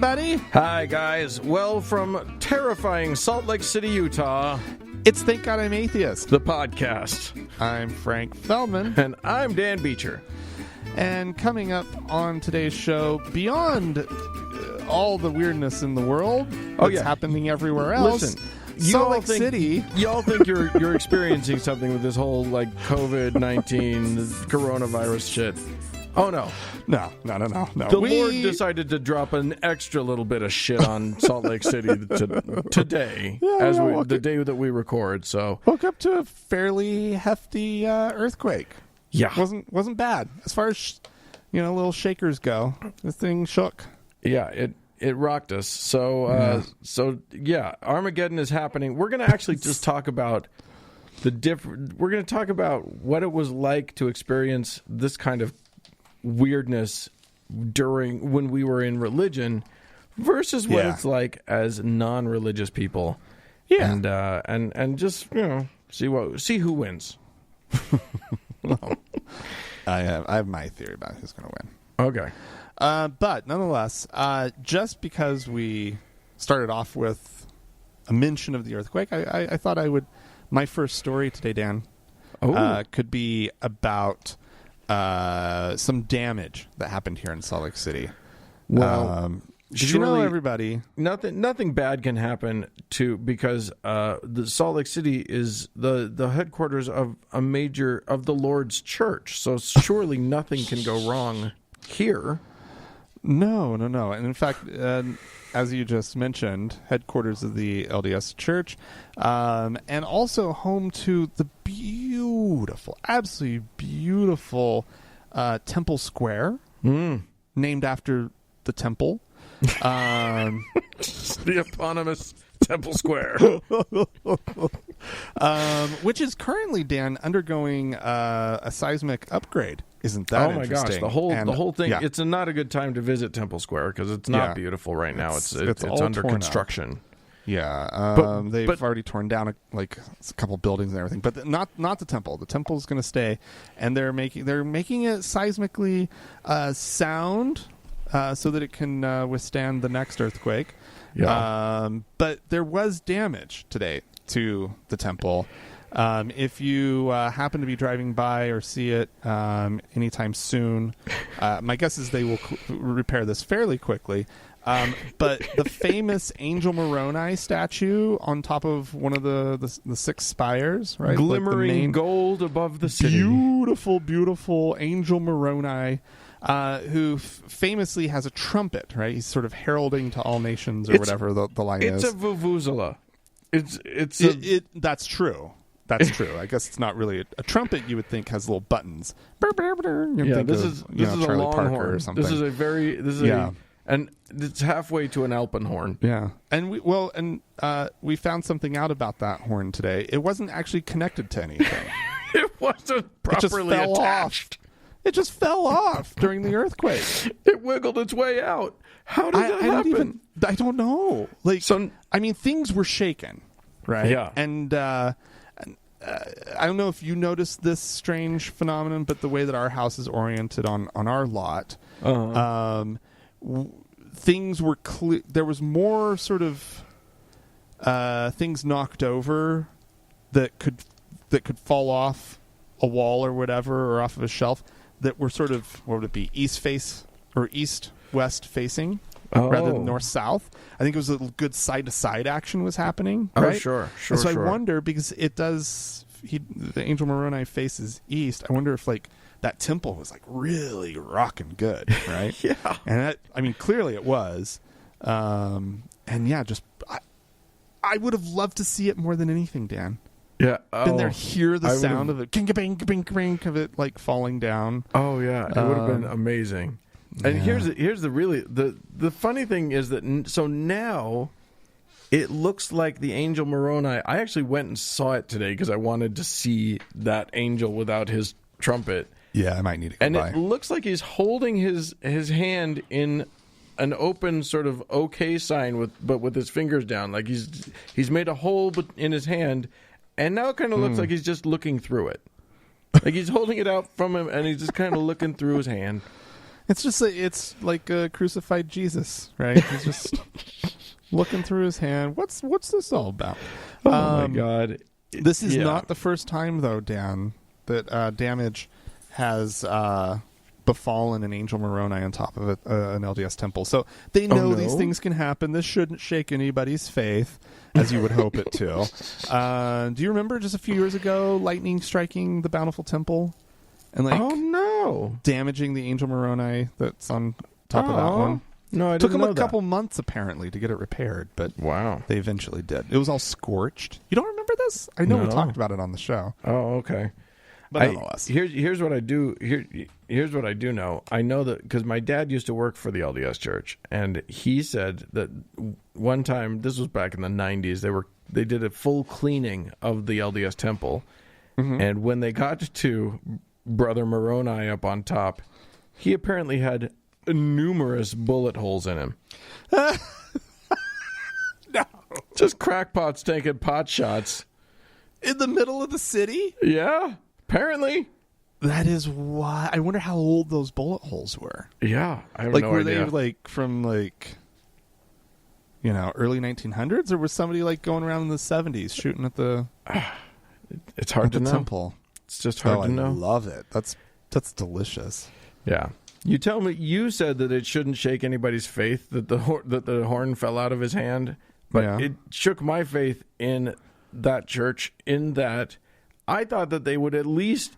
everybody. Hi, guys. Well, from terrifying Salt Lake City, Utah, It's Thank God I'm Atheist. the podcast. I'm Frank Feldman. And I'm Dan Beecher. And coming up on today's show, beyond all the weirdness in the world that's happening everywhere else, Listen, Salt Lake City. Y'all think you're experiencing something with this whole, COVID-19 coronavirus shit. Oh, no. No. The Lord decided to drop an extra little bit of shit on Salt Lake City today, the day that we record. So Woke up to a fairly hefty earthquake. yeah, Wasn't bad as far as little shakers go. This thing shook. yeah, it rocked us. So Armageddon is happening. We're gonna actually just talk about we're gonna talk about what it was like to experience this kind of weirdness when we were in religion versus what it's like as non-religious people. Yeah, and just see who wins. Well, I have my theory about who's going to win. Okay. But nonetheless, just because we started off with a mention of the earthquake, I thought my first story today, Dan, could be about some damage that happened here in Salt Lake City. Well, did you know, everybody? Nothing bad can happen because the Salt Lake City is the headquarters of the Lord's Church. So surely nothing can go wrong here. No. And in fact, as you just mentioned, headquarters of the LDS Church, and also home to the absolutely beautiful Temple Square, named after the temple. The eponymous Temple Square. Which is currently, Dan, undergoing a seismic upgrade. Isn't that interesting? Gosh, the whole thing. Yeah. It's not a good time to visit Temple Square because it's not beautiful right now. It's under construction. Yeah, they've already torn down a couple buildings and everything, but not the temple. The temple is going to stay, and they're making it seismically sound so that it can withstand the next earthquake. Yeah. But there was damage today to the temple. If you happen to be driving by or see it anytime soon, my guess is they will repair this fairly quickly. But the famous Angel Moroni statue on top of one of the six spires, right? Glimmering gold above the city. Beautiful Angel Moroni, who famously has a trumpet, right? He's sort of heralding to all nations or whatever the line is. It's a vuvuzela. That's true. That's true. I guess it's not really a trumpet. You would think has little buttons. This is Charlie a long Parker horn. or something. And it's halfway to an alpenhorn. Yeah, and we found something out about that horn today. It wasn't actually connected to anything. It wasn't properly attached. It just fell off during the earthquake. It wiggled its way out. How did that happen? I don't know. Things were shaken, right? Yeah, and I don't know if you noticed this strange phenomenon, but the way that our house is oriented on our lot, things were clear. There was more sort of things knocked over that could fall off a wall or whatever, or off of a shelf, that were sort of, what would it be, east-west facing rather than north-south. I think it was a good side-to-side action was happening. Oh, right? Sure. And so I wonder, because the Angel Moroni faces east, I wonder if that temple was really rocking good, right? Yeah. And clearly it was. And yeah, I would have loved to see it more than anything, Dan. Yeah. Been there, hear the sound of it, bing of it falling down. Oh yeah, it would have been amazing. And here's the funny thing is that so now it looks like the Angel Moroni. I actually went and saw it today because I wanted to see that angel without his trumpet. Yeah, I might need to go by. It looks like he's holding his hand in an open sort of OK sign with his fingers down, like he's made a hole in his hand. And now it kind of looks like he's just looking through it. Like he's holding it out from him, and he's just kind of looking through his hand. It's like a crucified Jesus, right? He's just looking through his hand. What's this all about? Oh my God! This is not the first time, though, Dan, that damage has befallen an angel Moroni on top of an LDS temple. So they know these things can happen. This shouldn't shake anybody's faith, as you would hope it to. Do you remember just a few years ago, lightning striking the Bountiful Temple and damaging the angel Moroni that's on top of that one? No, I didn't Took them know a couple months apparently to get it repaired, but they eventually did. It was all scorched. You don't remember this? I know we talked about it on the show. Oh, okay. But nonetheless, here's what I do. Here's what I do know. I know that because my dad used to work for the LDS Church, and he said that one time, this was back in the 90s, they did a full cleaning of the LDS temple, and when they got to Brother Moroni up on top, he apparently had numerous bullet holes in him. No, just crackpots taking pot shots in the middle of the city. Yeah. Apparently. That is why. I wonder how old those bullet holes were. Yeah. I have no idea. Were they from early 1900s, or was somebody going around in the 70s shooting at the it's hard to know. Temple? It's just hard to know. I love it. That's delicious. Yeah. You tell me, you said that it shouldn't shake anybody's faith that the horn fell out of his hand, but it shook my faith in that church in that I thought that they would at least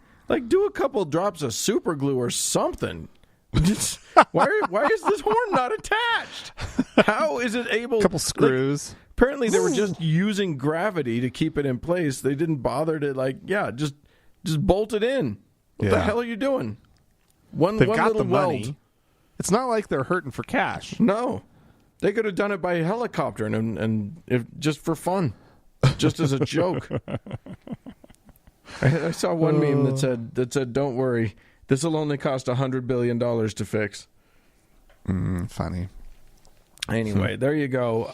do a couple drops of super glue or something. Why is this horn not attached? How is it able? A couple screws. Apparently, they were just using gravity to keep it in place. They didn't bother to just bolt it in. What the hell are you doing? They've got the money. Weld. It's not like they're hurting for cash. No, they could have done it by helicopter and if just for fun, just as a joke. I saw one meme that said, "Don't worry, this will only cost $100 billion to fix." Funny. Anyway, there you go.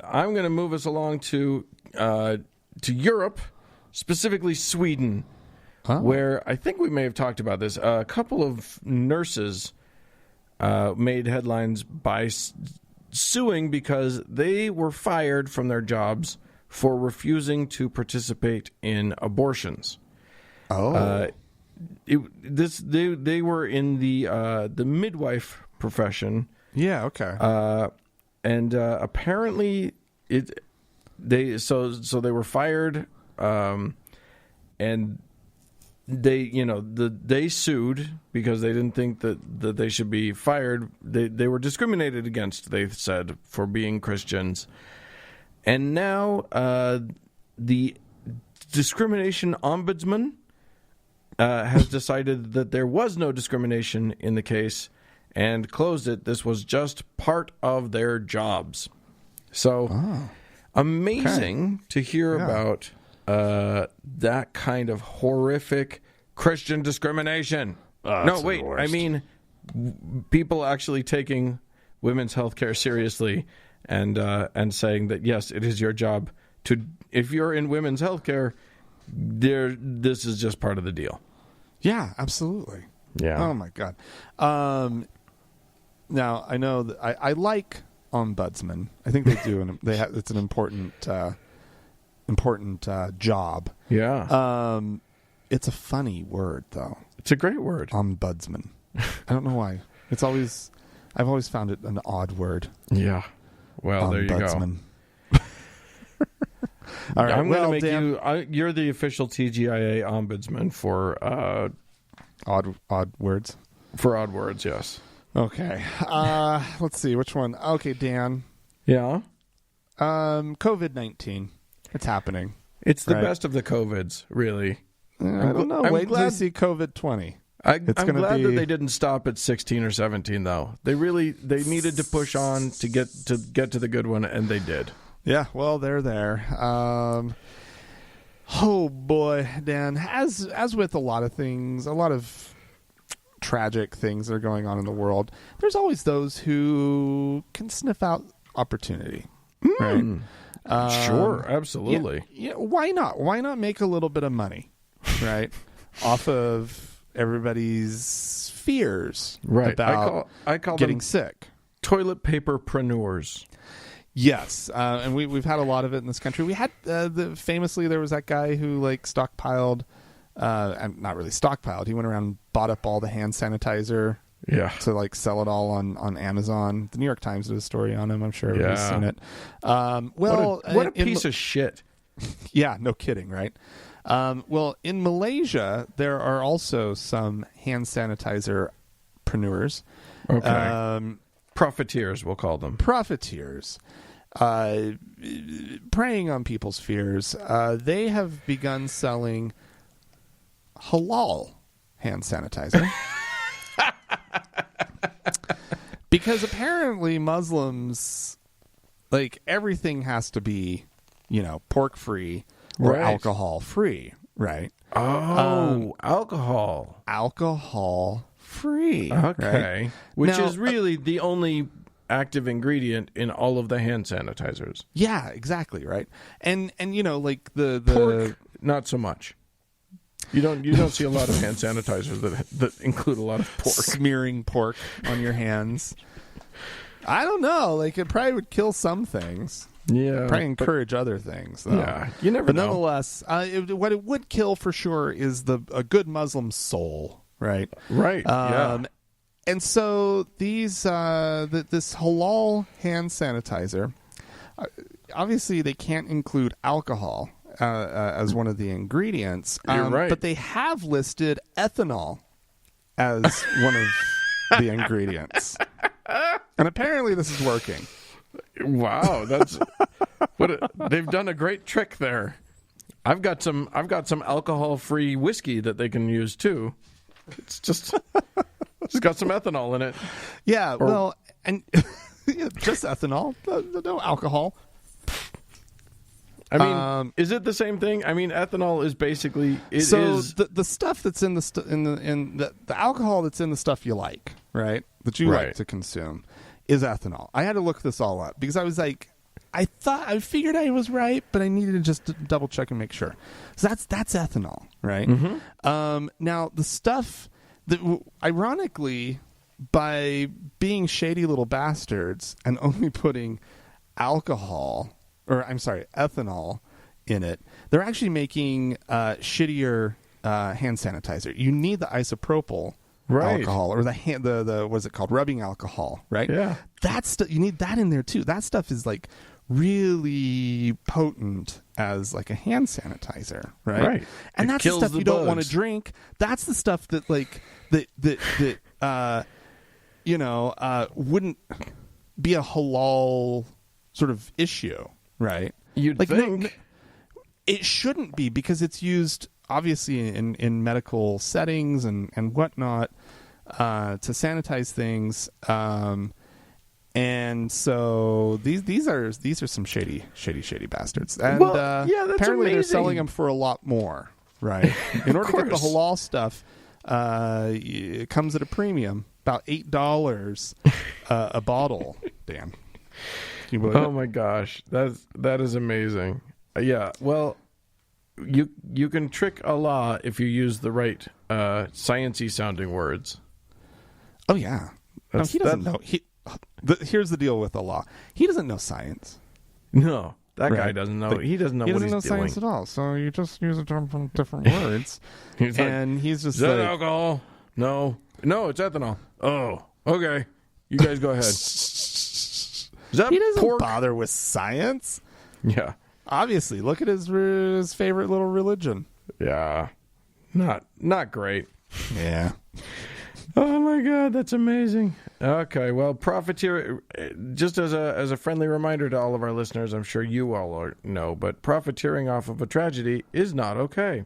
I'm going to move us along to Europe, specifically Sweden, where I think we may have talked about this. A couple of nurses made headlines by suing because they were fired from their jobs for refusing to participate in abortions. They were in the midwife profession. Yeah. Okay. And apparently they were fired, and they sued because they didn't think that they should be fired. They were discriminated against, they said, for being Christians. And now the discrimination ombudsman has decided that there was no discrimination in the case and closed it. This was just part of their jobs. So amazing to hear about that kind of horrific Christian discrimination. No, wait. I mean, people actually taking women's health care seriously and saying that, yes, it is your job to, if you're in women's health care, this is just part of the deal. Yeah, absolutely. Yeah. Oh my God. Now I know that I like ombudsman. I think they do, it's an important job. Yeah. It's a funny word though. It's a great word. Ombudsman. I don't know why. I've always found it an odd word. Yeah. Well, there you go. All right. I'm going to make you're the official TGIA ombudsman for odd words. For odd words, yes. Okay. Let's see which one. Okay, Dan. Yeah. COVID-19. It's happening. It's the best of the COVIDs, really. I don't know. Wait until you see COVID-20. I'm glad that they didn't stop at 16 or 17, though. They needed to push on to get to the good one, and they did. Yeah, well, they're there. Oh boy, Dan. As with a lot of things, a lot of tragic things that are going on in the world, there's always those who can sniff out opportunity. Right? Sure, absolutely. Yeah, why not? Why not make a little bit of money, right? Off of everybody's fears about I call getting sick. Toilet paperpreneurs. Yes, and we've had a lot of it in this country. We had famously there was that guy who like stockpiled, not really stockpiled. He went around and bought up all the hand sanitizer. Yeah. To like sell it all on Amazon. The New York Times did a story on him. I'm sure everybody's seen it. What a piece of shit. Yeah, no kidding, right? Well, in Malaysia, there are also some hand sanitizer-preneurs. Okay. Profiteers, we'll call them. Profiteers. Preying on people's fears. They have begun selling halal hand sanitizer. Because apparently Muslims, like, everything has to be, pork free or alcohol free, right? Oh, alcohol. Alcohol free. Okay. Right? Which is really the only active ingredient in all of the hand sanitizers. Yeah, exactly, right? And like the pork, not so much. You don't see a lot of hand sanitizers that include a lot of pork. Smearing pork on your hands. I don't know. Like, it probably would kill some things. Yeah. Probably encourage other things, though. Yeah, you never know. But nonetheless, what it would kill for sure is a good Muslim soul, right? Right, yeah. And so these this halal hand sanitizer, obviously they can't include alcohol as one of the ingredients. You're right. But they have listed ethanol as one of the ingredients. And apparently this is working. Wow, they've done a great trick there. I've got some alcohol-free whiskey that they can use too. It's just got some ethanol in it. Yeah, and just ethanol, no alcohol. I mean, is it the same thing? I mean, ethanol is basically the stuff that's in the alcohol that's in the stuff you like, right? That you like to consume is ethanol. I had to look this all up because I was like, I figured I was right, but I needed to just double check and make sure. So that's ethanol, right? Mm-hmm. Now the stuff that, ironically, by being shady little bastards and only putting ethanol in it, they're actually making shittier hand sanitizer. You need the isopropyl alcohol or the what's it called, rubbing alcohol, right? Yeah, you need that in there too. That stuff is like really potent as like a hand sanitizer, right? And that's the stuff you don't want to drink. That's the stuff that like that wouldn't be a halal sort of issue, right? You'd like, think. No, it shouldn't be because it's used obviously in medical settings and whatnot to sanitize things. And so these are some shady bastards. And that's apparently amazing. they're selling them for a lot more, right? In order to get the halal stuff, it comes at a premium, about $8 a bottle. Damn. Can you believe it? My gosh, that is amazing. Yeah, well, you can trick Allah if you use the right sciencey sounding words. Oh yeah, no, he doesn't know. Here's the deal with Allah. He doesn't know science. No, that guy doesn't know. He doesn't know what he's doing. He doesn't know science at all. So you just use a term from different words. He's just is that alcohol? No, it's ethanol. Oh, okay. You guys go ahead. Is that he doesn't pork? bother with science. Yeah. Obviously, look at his favorite little religion. Yeah. Not great. Yeah. Oh my God, that's amazing. Okay, well, profiteer. Just as a friendly reminder to all of our listeners, I'm sure you all know, but profiteering off of a tragedy is not okay.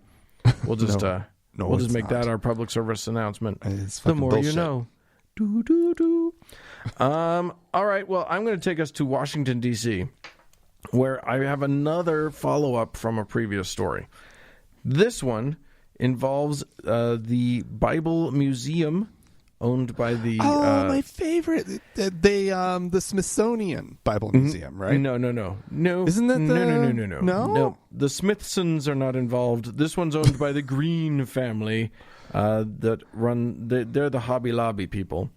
We'll just we'll just make that our public service announcement. The more bullshit. You know. Do. All right. Well, I'm going to take us to Washington D.C., where I have another follow-up from a previous story. This one involves the Bible Museum, owned by the my favorite, the Smithsonian Bible Museum, right? No. Isn't that no? The Smithsons are not involved. This one's owned by the Green family, that run. They're the Hobby Lobby people,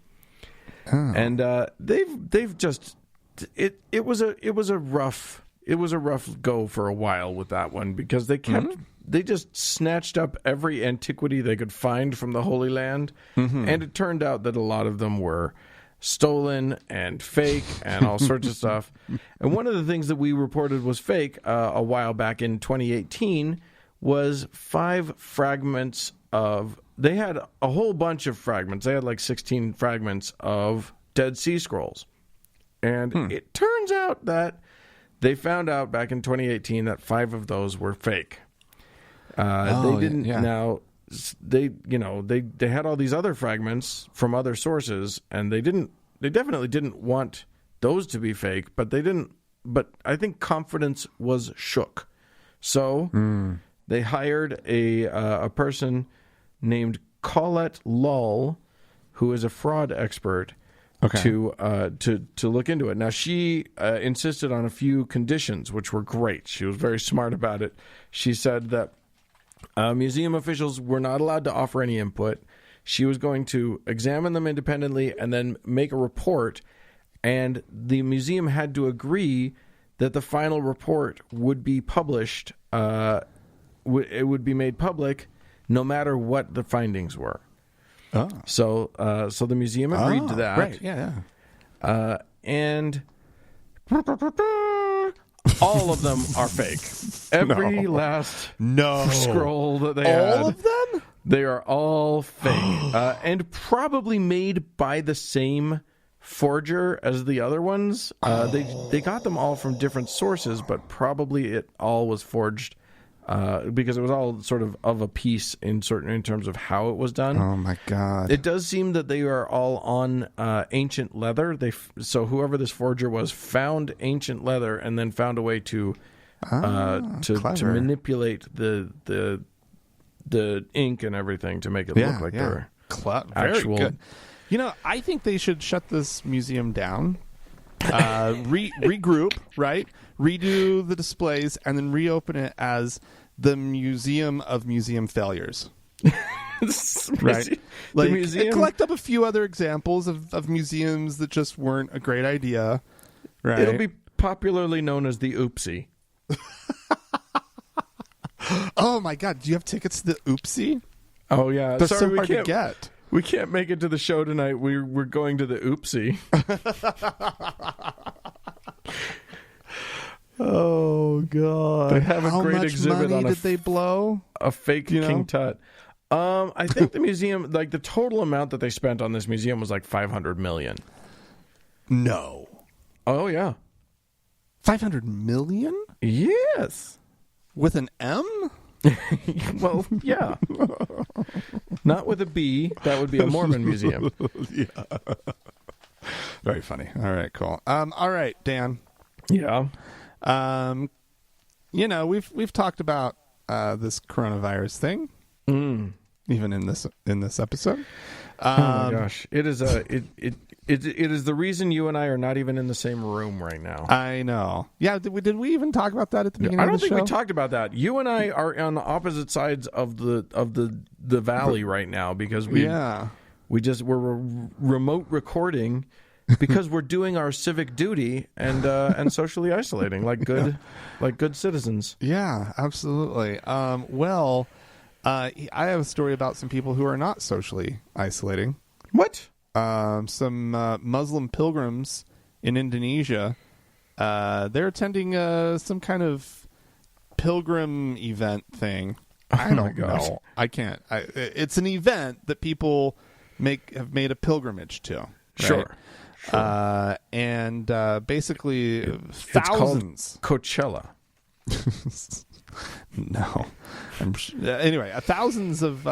and they've just it was a rough go for a while with that one because they kept they just snatched up every antiquity they could find from the Holy Land, and it turned out that a lot of them were stolen and fake and all sorts of stuff. And one of the things that we reported was fake a while back in 2018 was 5 fragments of... They had a whole bunch of fragments. They had like 16 fragments of Dead Sea Scrolls. And it turns out that they found out back in 2018 that 5 of those were fake. They didn't... Yeah. Now... They had all these other fragments from other sources, and they definitely didn't want those to be fake, but I think confidence was shook. So they hired a person named Colette Lull, who is a fraud expert, to look into it. Now she insisted on a few conditions, which were great. She was very smart about it. She said that museum officials were not allowed to offer any input. She was going to examine them independently and then make a report, and the museum had to agree that the final report would be published. It would be made public no matter what the findings were. Oh. So the museum agreed to that. Right, yeah. And... all of them are fake. Every last scroll that they had. All of them? They are all fake. And probably made by the same forger as the other ones. They got them all from different sources, but probably it all was forged because it was all sort of a piece in terms of how it was done. Oh my God! It does seem that they are all on ancient leather. So whoever this forger was found ancient leather and then found a way to manipulate the ink and everything to make it look like they're actual. Very good. I think they should shut this museum down. Regroup, right? Redo the displays and then reopen it as the Museum of Museum Failures. Right? Like, the museum... collect up a few other examples of museums that just weren't a great idea. Right? It'll be popularly known as the Oopsie. Oh my God! Do you have tickets to the Oopsie? Oh yeah, they're so hard to get. We can't make it to the show tonight. We're going to the Oopsie. Oh God! They have a great exhibit on. How much money did they blow? A fake King Tut. I think the museum, like the total amount that they spent on this museum was like $500 million. No. Oh yeah. 500 million? Yes. With an M? Well, yeah. Not with a B. That would be a Mormon museum. Yeah. Very funny. All right, cool. All right, Dan. Yeah. We've talked about this coronavirus thing. Even in this episode. Oh my gosh. It is it is the reason you and I are not even in the same room right now. I know. Yeah, did we even talk about that at the beginning of the show? I don't think we talked about that. You and I are on the opposite sides of the valley right now because we're remote recording because we're doing our civic duty and socially isolating like good citizens. Yeah, absolutely. I have a story about some people who are not socially isolating. What? Some Muslim pilgrims in Indonesia. They're attending some kind of pilgrim event thing. I don't know. I can't. It's an event that people have made a pilgrimage to. Right? Sure. And basically, thousands. It's called Coachella. No. Anyway, thousands of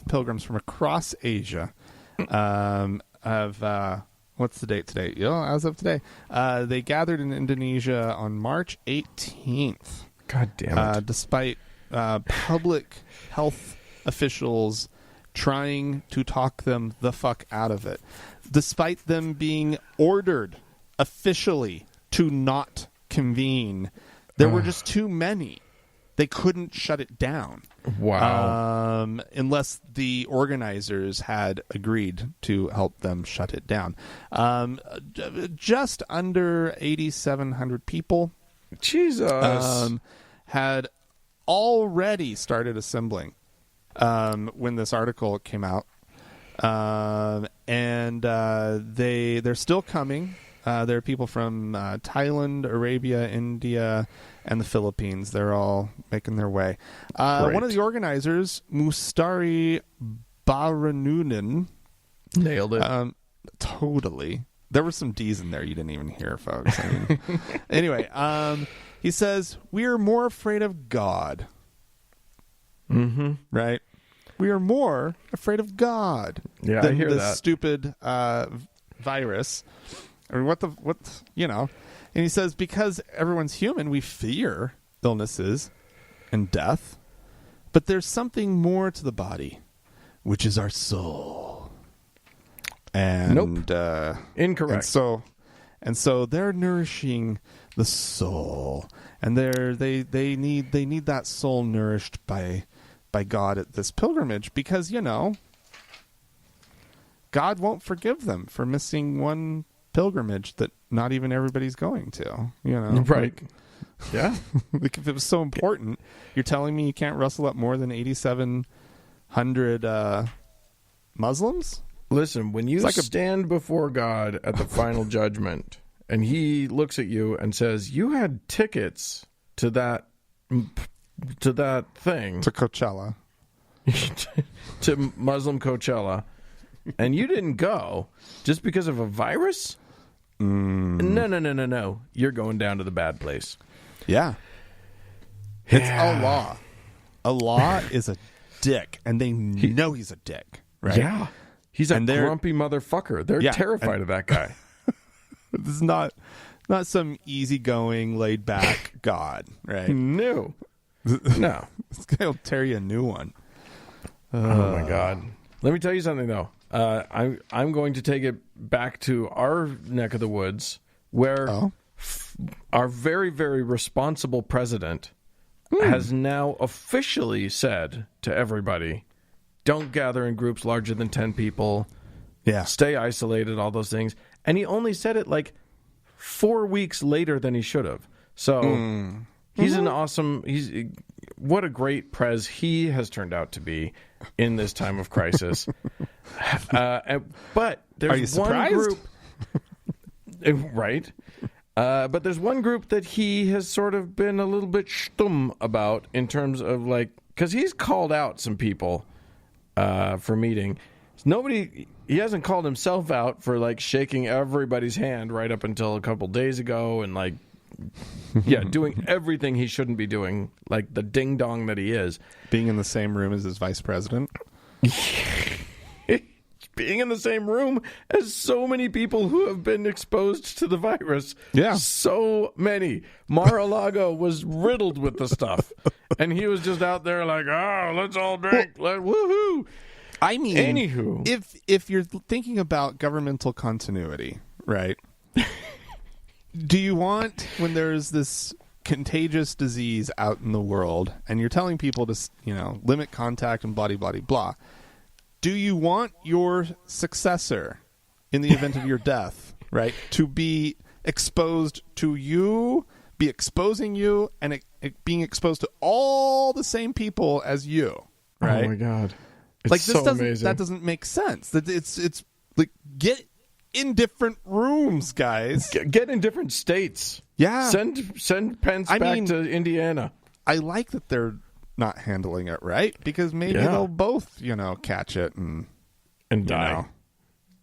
pilgrims from across Asia have what's the date today? As of today, they gathered in Indonesia on March 18th. God damn it! Despite public health officials trying to talk them the fuck out of it, despite them being ordered officially to not convene, there were just too many. they couldn't shut it down. Wow. Unless the organizers had agreed to help them shut it down. Just under 8,700 people Jesus. Had already started assembling when this article came out. And they're still coming. There are people from Thailand, Arabia, India, and the Philippines. They're all making their way. One of the organizers, Mustari Baranunan, nailed it. Totally. There were some D's in there you didn't even hear, folks. I mean, anyway, he says, "We are more afraid of God." Mm-hmm. Right? We are more afraid of God than I hear this stupid virus. I mean, what, you know? And he says, because everyone's human, we fear illnesses and death, but there's something more to the body, which is our soul. And nope. Incorrect. And so they're nourishing the soul, and they need that soul nourished by God at this pilgrimage, because, you know, God won't forgive them for missing one pilgrimage that not even everybody's going to, you know. Right. Yeah. Like, if it was so important, you're telling me you can't wrestle up more than 8,700 Muslims? Listen, when you stand before God at the final judgment and he looks at you and says, you had tickets to that thing. To Coachella. To Muslim Coachella. And you didn't go just because of a virus? No. You're going down to the bad place. Yeah. It's Allah. Allah is a dick, and they know he's a dick, right? Yeah. He's a grumpy motherfucker. They're terrified of that guy. This is not some easygoing, laid-back God, right? No. No. This guy will tear you a new one. Oh, my God. Let me tell you something, though. I'm going to take it back to our neck of the woods, where our very, very responsible president has now officially said to everybody, don't gather in groups larger than 10 people. Yeah. Stay isolated, all those things. And he only said it like 4 weeks later than he should have. So he's an awesome... What a great prez he has turned out to be in this time of crisis. But there's one group... Right? But there's one group that he has sort of been a little bit stum about in terms of, like... Because he's called out some people for meeting. He hasn't called himself out for, like, shaking everybody's hand right up until a couple days ago and, like, doing everything he shouldn't be doing, like the ding-dong that he is. Being in the same room as his vice president. Being in the same room as so many people who have been exposed to the virus. Yeah. So many. Mar-a-Lago was riddled with the stuff. And he was just out there like, let's all drink. Woohoo. I mean, anywho, if you're thinking about governmental continuity, right? Do you want, when there's this contagious disease out in the world and you're telling people to, limit contact and blah, blah, blah, blah, do you want your successor in the event of your death, right, to be exposed to you, be exposing you, and it being exposed to all the same people as you, right? Oh, my God. It's like, so amazing. That doesn't make sense. It's like, get in different rooms, guys. Get in different states. Yeah. Send Pence back to Indiana. I like that they're not handling it right, because maybe they'll both, catch it and die.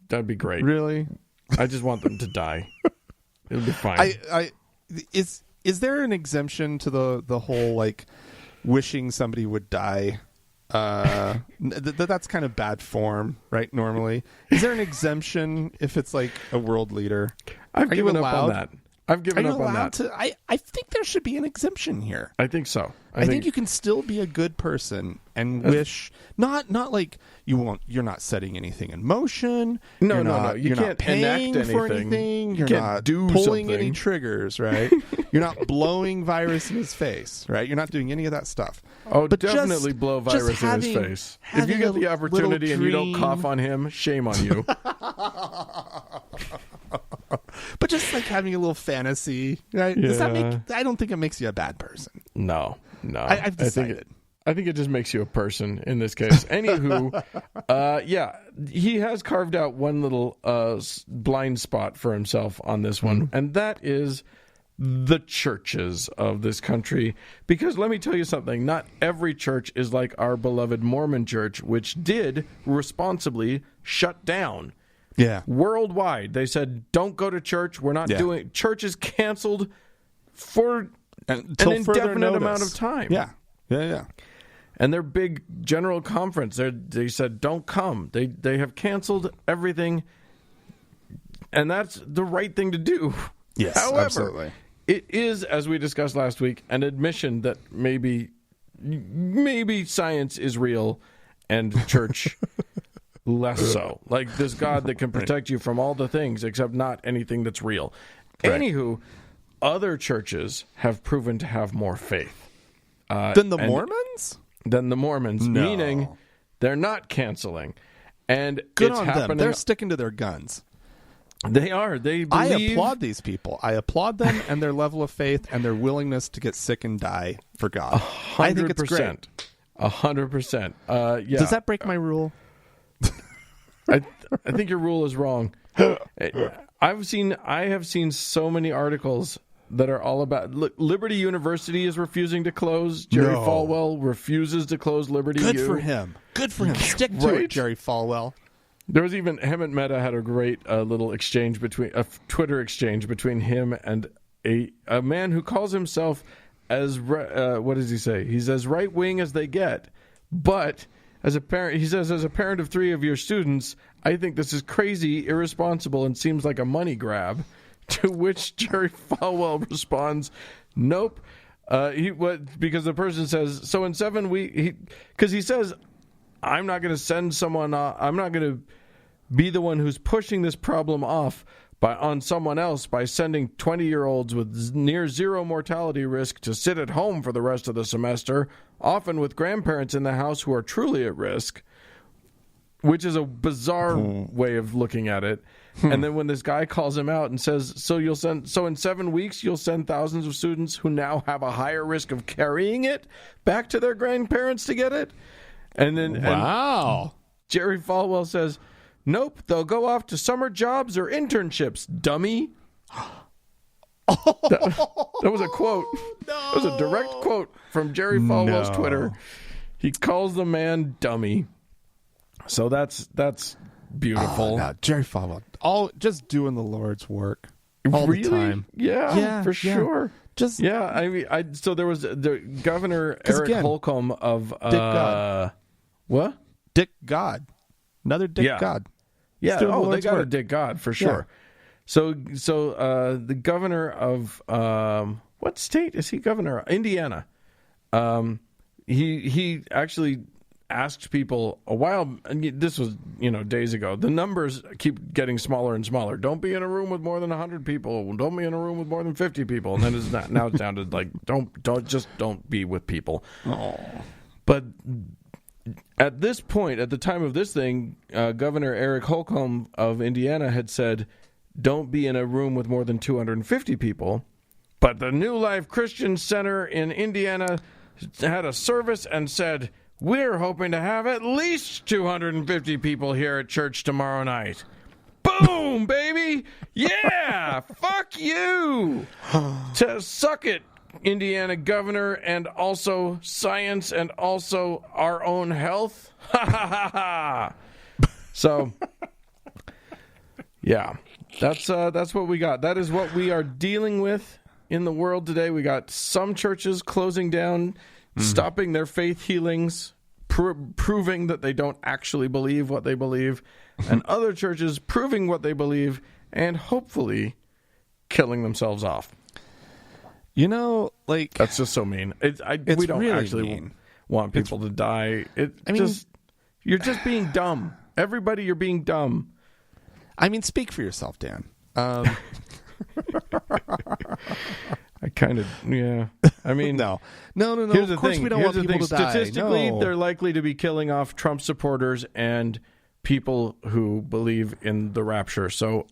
That'd be great. Really? I just want them to die. It'll be fine. Is there an exemption to the whole, like, wishing somebody would die? That's kind of bad form, right? Normally, is there an exemption if it's like a world leader? I've given up on that. I've given up on that. I think there should be an exemption here. I think so. I think you can still be a good person and wish not like you're not setting anything in motion. No. You you're can't not paying enact for anything. anything. You're can't not do pulling something. any triggers, right? You're not blowing virus in his face, right? You're not doing any of that stuff. Oh, but definitely blow virus in his face. If you get the opportunity and you don't cough on him, shame on you. But just like having a little fantasy, right? Yeah. Does that make? I don't think it makes you a bad person. No. I've decided. I think it just makes you a person in this case. Anywho, he has carved out one little blind spot for himself on this one, and that is the churches of this country. Because let me tell you something, not every church is like our beloved Mormon church, which did responsibly shut down. Yeah. Worldwide, they said, don't go to church. We're not doing... Church is canceled for an indefinite amount of time. Yeah. And their big general conference, they said, don't come. They have canceled everything. And that's the right thing to do. Yes, However, absolutely. It is, as we discussed last week, an admission that maybe science is real and church less so. Like this God that can protect you from all the things except not anything that's real. Right. Anywho, other churches have proven to have more faith. Than the Mormons? Than the Mormons, No. meaning they're not canceling. And Good it's on happening. them. They're sticking to their guns. They are. They believe... I applaud these people. I applaud them and their level of faith and their willingness to get sick and die for God. 100%. I think it's great. 100%. Yeah. Does that break my rule? I think your rule is wrong. I have seen so many articles that are all about... Look, Liberty University is refusing to close. Jerry Falwell refuses to close Liberty Good U. for him. Stick to it, Jerry Falwell. There was even... Hemant Mehta had a great little exchange a Twitter exchange between him and a man who calls himself as... what does he say? He's as right-wing as they get. But... As a parent, he says, as a parent of 3 of your students, I think this is crazy, irresponsible, and seems like a money grab. To which Jerry Falwell responds, nope. Because the person says, so in 7 weeks, because he says, I'm not going to send someone, I'm not going to be the one who's pushing this problem off on someone else by sending 20-year-olds with near zero mortality risk to sit at home for the rest of the semester, often with grandparents in the house who are truly at risk, which is a bizarre way of looking at it. And then when this guy calls him out and says, so in 7 weeks you'll send thousands of students who now have a higher risk of carrying it back to their grandparents to get it? And then Wow. Jerry Falwell says, nope, they'll go off to summer jobs or internships, dummy. That was a quote. No. That was a direct quote from Jerry Falwell's Twitter. He calls the man dummy. So that's beautiful. Oh, no, Jerry Falwell, just doing the Lord's work all really? the time. Yeah, for sure. Just I mean, so there was the Governor Eric Holcomb of Dick God. What? Dick God, another Dick God. Yeah. Oh, they got a Dick God for sure. Yeah. So the governor of what state is he governor of? Indiana. He actually asked people a while, and this was days ago. The numbers keep getting smaller and smaller. Don't be in a room with more than 100 people. Don't be in a room with more than 50 people. And then now it's down to like don't be with people. Oh. But at this point, at the time of this thing, Governor Eric Holcomb of Indiana had said, don't be in a room with more than 250 people. But the New Life Christian Center in Indiana had a service and said, we're hoping to have at least 250 people here at church tomorrow night. Boom, baby! Yeah! Fuck you! To suck it, Indiana governor, and also science, and also our own health. Ha ha ha ha! So, yeah, that's what we got. That is what we are dealing with in the world today. We got some churches closing down, stopping their faith healings, proving that they don't actually believe what they believe, and other churches proving what they believe, and hopefully killing themselves off. You know, like that's just so mean. We don't really actually mean. Want people to die. You're just being dumb. Everybody, you're being dumb. I mean, speak for yourself, Dan. I kind of, yeah. I mean, no. Here's of course we don't want people to die. Statistically, No. they're likely to be killing off Trump supporters and people who believe in the rapture. So,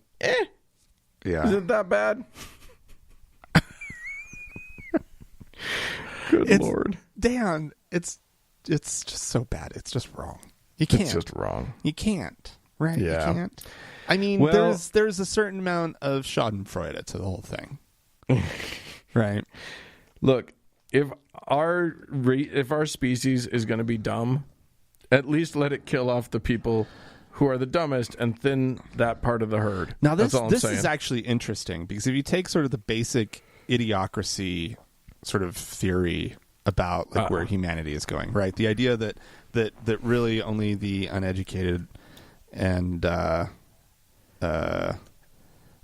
yeah. Is it that bad? Good Lord. Dan, it's just so bad. It's just wrong. You can't. It's just wrong. You can't. Right? Yeah. You can't. I mean, there's a certain amount of schadenfreude to the whole thing. Right? Look, if our species is going to be dumb, at least let it kill off the people who are the dumbest and thin that part of the herd. Now, this saying. is actually interesting because if you take sort of the basic idiocracy sort of theory about like where humanity is going, right? The idea that really only the uneducated and are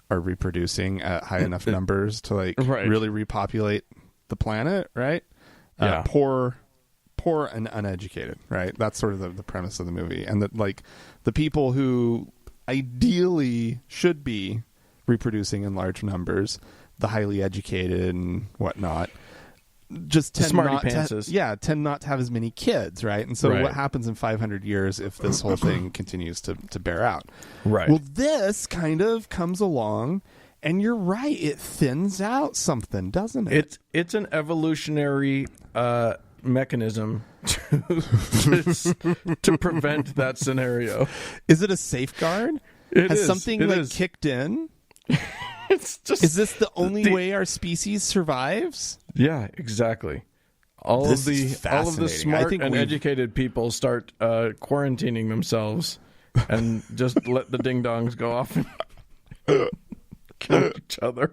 reproducing at high enough numbers to like really repopulate the planet, right? Yeah. Poor and uneducated, right? That's sort of the premise of the movie, and that like the people who ideally should be reproducing in large numbers, the highly educated and whatnot, just tend not to have as many kids, right? And so what happens in 500 years if this whole thing continues to bear out? Right. Well, this kind of comes along, and you're right, it thins out something, doesn't it? It's an evolutionary mechanism to prevent that scenario. Is it a safeguard? Has something kicked in? It's just, is this the only way our species survives? Yeah, exactly. All of the smart and educated people start quarantining themselves and just let the ding dongs go off and kill each other.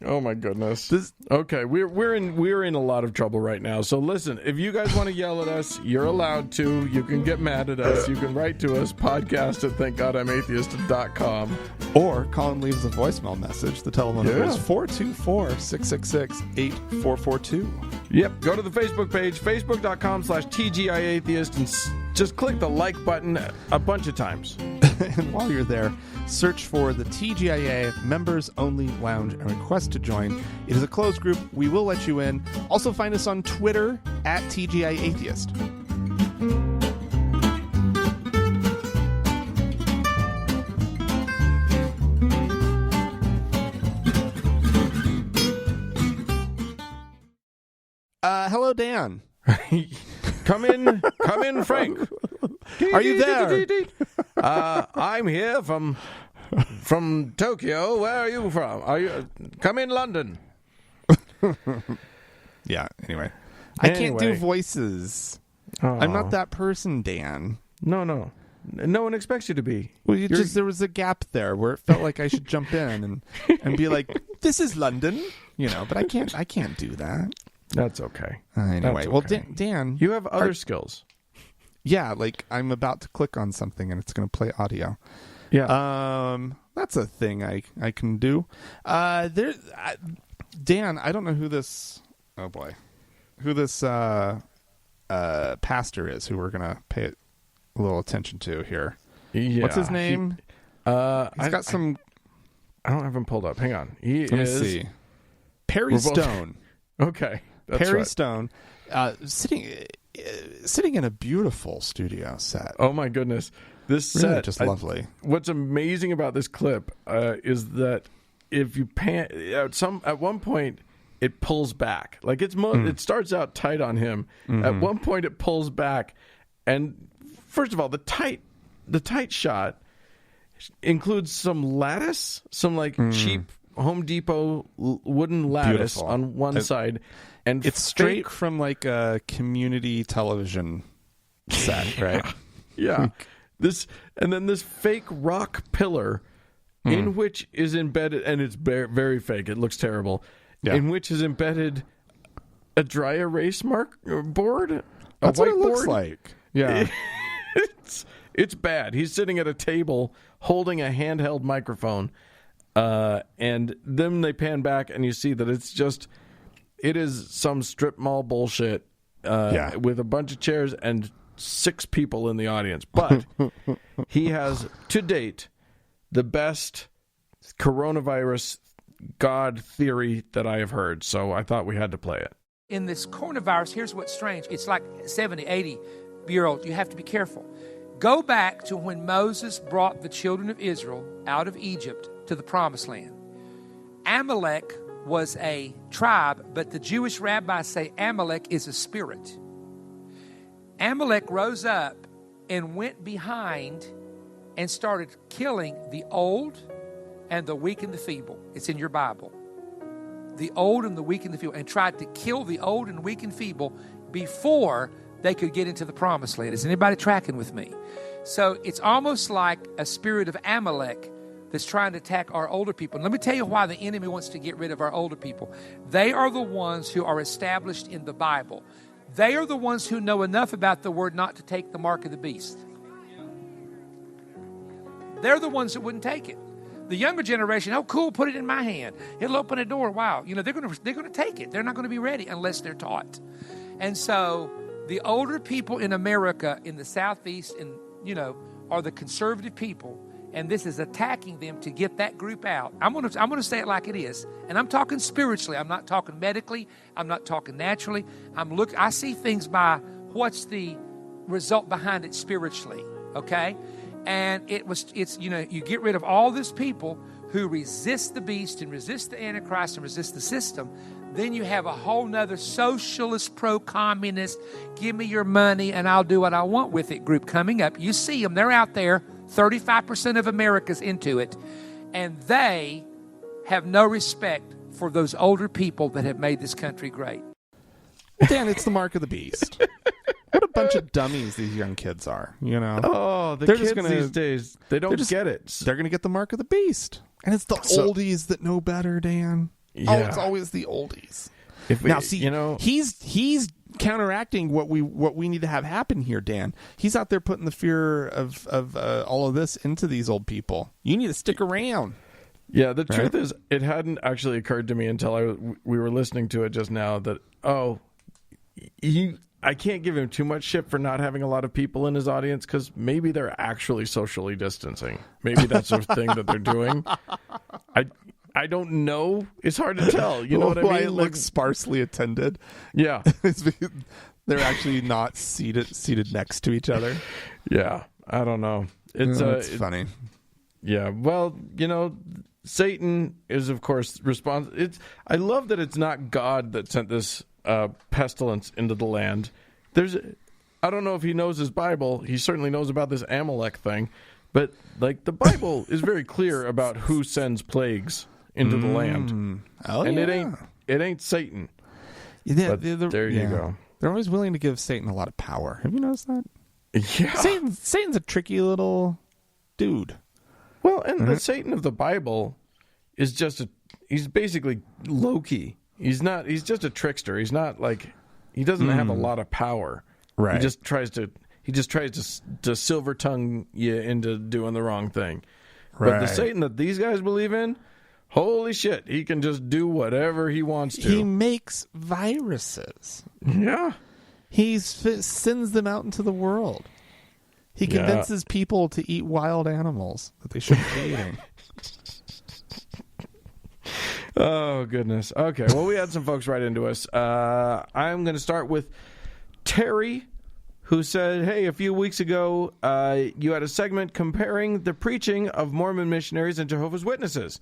Oh my goodness. Okay, we're in a lot of trouble right now. So listen, if you guys want to yell at us, you're allowed to. You can get mad at us. You can write to us, podcast@thankgodimatheist.com. Or call and leave us a voicemail message. The telephone number is 424-666-8442. Yep, go to the Facebook page, facebook.com/TGIAtheist, and just click the like button a bunch of times. And while you're there, search for the TGIA Members Only Lounge and request to join. It is a closed group. We will let you in. Also find us on Twitter @TGIAtheist. Hello, Dan. Come in, Frank. Are you there? I'm here from Tokyo. Where are you from? Come in, London. Yeah. Anyway, I can't do voices. I'm not that person, Dan. No one expects you to be. Well, there was a gap there where it felt like I should jump in and be like, "This is London," but I can't do that. That's okay. Anyway, That's okay. Well, Dan, you have other skills. Yeah, like I'm about to click on something and it's going to play audio. Yeah. That's a thing I can do. Dan, I don't know who this. Oh boy, who this pastor is who we're going to pay a little attention to here. Yeah. What's his name? He's got some. I don't have him pulled up. Hang on. Let me see. Perry Stone. Okay. That's Perry right. Stone, sitting in a beautiful studio set. Oh my goodness, this really set just lovely. What's amazing about this clip is that if you pan at one point it pulls back. Like it starts out tight on him. Mm-hmm. At one point it pulls back, and first of all, the tight shot includes some lattice, some cheap Home Depot wooden lattice Beautiful. on one side, and it's straight from like a community television set, right? Yeah. This fake rock pillar in which is embedded, and it's very, very fake. It looks terrible. Yeah. In which is embedded a dry erase board. That's what it looks like. Yeah. It's bad. He's sitting at a table holding a handheld microphone, and then they pan back and you see that it is some strip mall bullshit with a bunch of chairs and 6 people in the audience. But he has, to date, the best coronavirus God theory that I have heard. So I thought we had to play it. In this coronavirus, here's what's strange. It's like 70, 80-year-olds. You have to be careful. Go back to when Moses brought the children of Israel out of Egypt to the Promised Land. Amalek was a tribe, but the Jewish rabbis say Amalek is a spirit. Amalek rose up and went behind and started killing the old and the weak and the feeble. It's in your Bible. The old and the weak and the feeble, and tried to kill the old and weak and feeble before they could get into the Promised Land. Is anybody tracking with me? So it's almost like a spirit of Amalek that's trying to attack our older people. And let me tell you why the enemy wants to get rid of our older people. They are the ones who are established in the Bible. They are the ones who know enough about the word not to take the mark of the beast. They're the ones that wouldn't take it. The younger generation, oh, cool, put it in my hand. It'll open a door. Wow. You know, they're going to take it. They're not going to be ready unless they're taught. And so the older people in America, in the Southeast, and are the conservative people, and this is attacking them to get that group out. I'm going to say it like it is, and I'm talking spiritually. I'm not talking medically. I'm not talking naturally. I see things by what's the result behind it spiritually. Okay. And you get rid of all these people who resist the beast and resist the Antichrist and resist the system. Then you have a whole nother socialist, pro-communist, give me your money and I'll do what I want with it group coming up. You see them. They're out there. 35% of America's into it. And they have no respect for those older people that have made this country great. Dan, it's the mark of the beast. What a bunch of dummies these young kids are, Oh, they're kids these days, they don't get it. They're going to get the mark of the beast. And it's the oldies that know better, Dan. Yeah. Oh, it's always the oldies. He's counteracting what we need to have happen here, Dan. He's out there putting the fear of all of this into these old people. You need to stick around. Yeah, the truth is, it hadn't actually occurred to me until we were listening to it just now that, I can't give him too much shit for not having a lot of people in his audience because maybe they're actually socially distancing. Maybe that's the thing that they're doing. I don't know. It's hard to tell. You know what I mean? It looks sparsely attended. Yeah. They're actually not seated next to each other. Yeah. I don't know. It's funny. Yeah. Well, Satan is, of course, responsible. I love that it's not God that sent this pestilence into the land. I don't know if he knows his Bible. He certainly knows about this Amalek thing. But, the Bible is very clear about who sends plagues into the land. Oh, and yeah. it ain't Satan. Yeah, there you go. They're always willing to give Satan a lot of power. Have you noticed that? Yeah. Satan's a tricky little dude. Well, and the Satan of the Bible is he's basically Loki. He's just a trickster. He's not he doesn't have a lot of power. Right. He just tries to silver tongue you into doing the wrong thing. Right. But the Satan that these guys believe in, holy shit, he can just do whatever he wants to. He makes viruses. Yeah. He sends them out into the world. He convinces people to eat wild animals that they shouldn't be eating. Oh, goodness. Okay, well, we had some folks write into us. I'm going to start with Terry, who said, hey, a few weeks ago, you had a segment comparing the preaching of Mormon missionaries and Jehovah's Witnesses.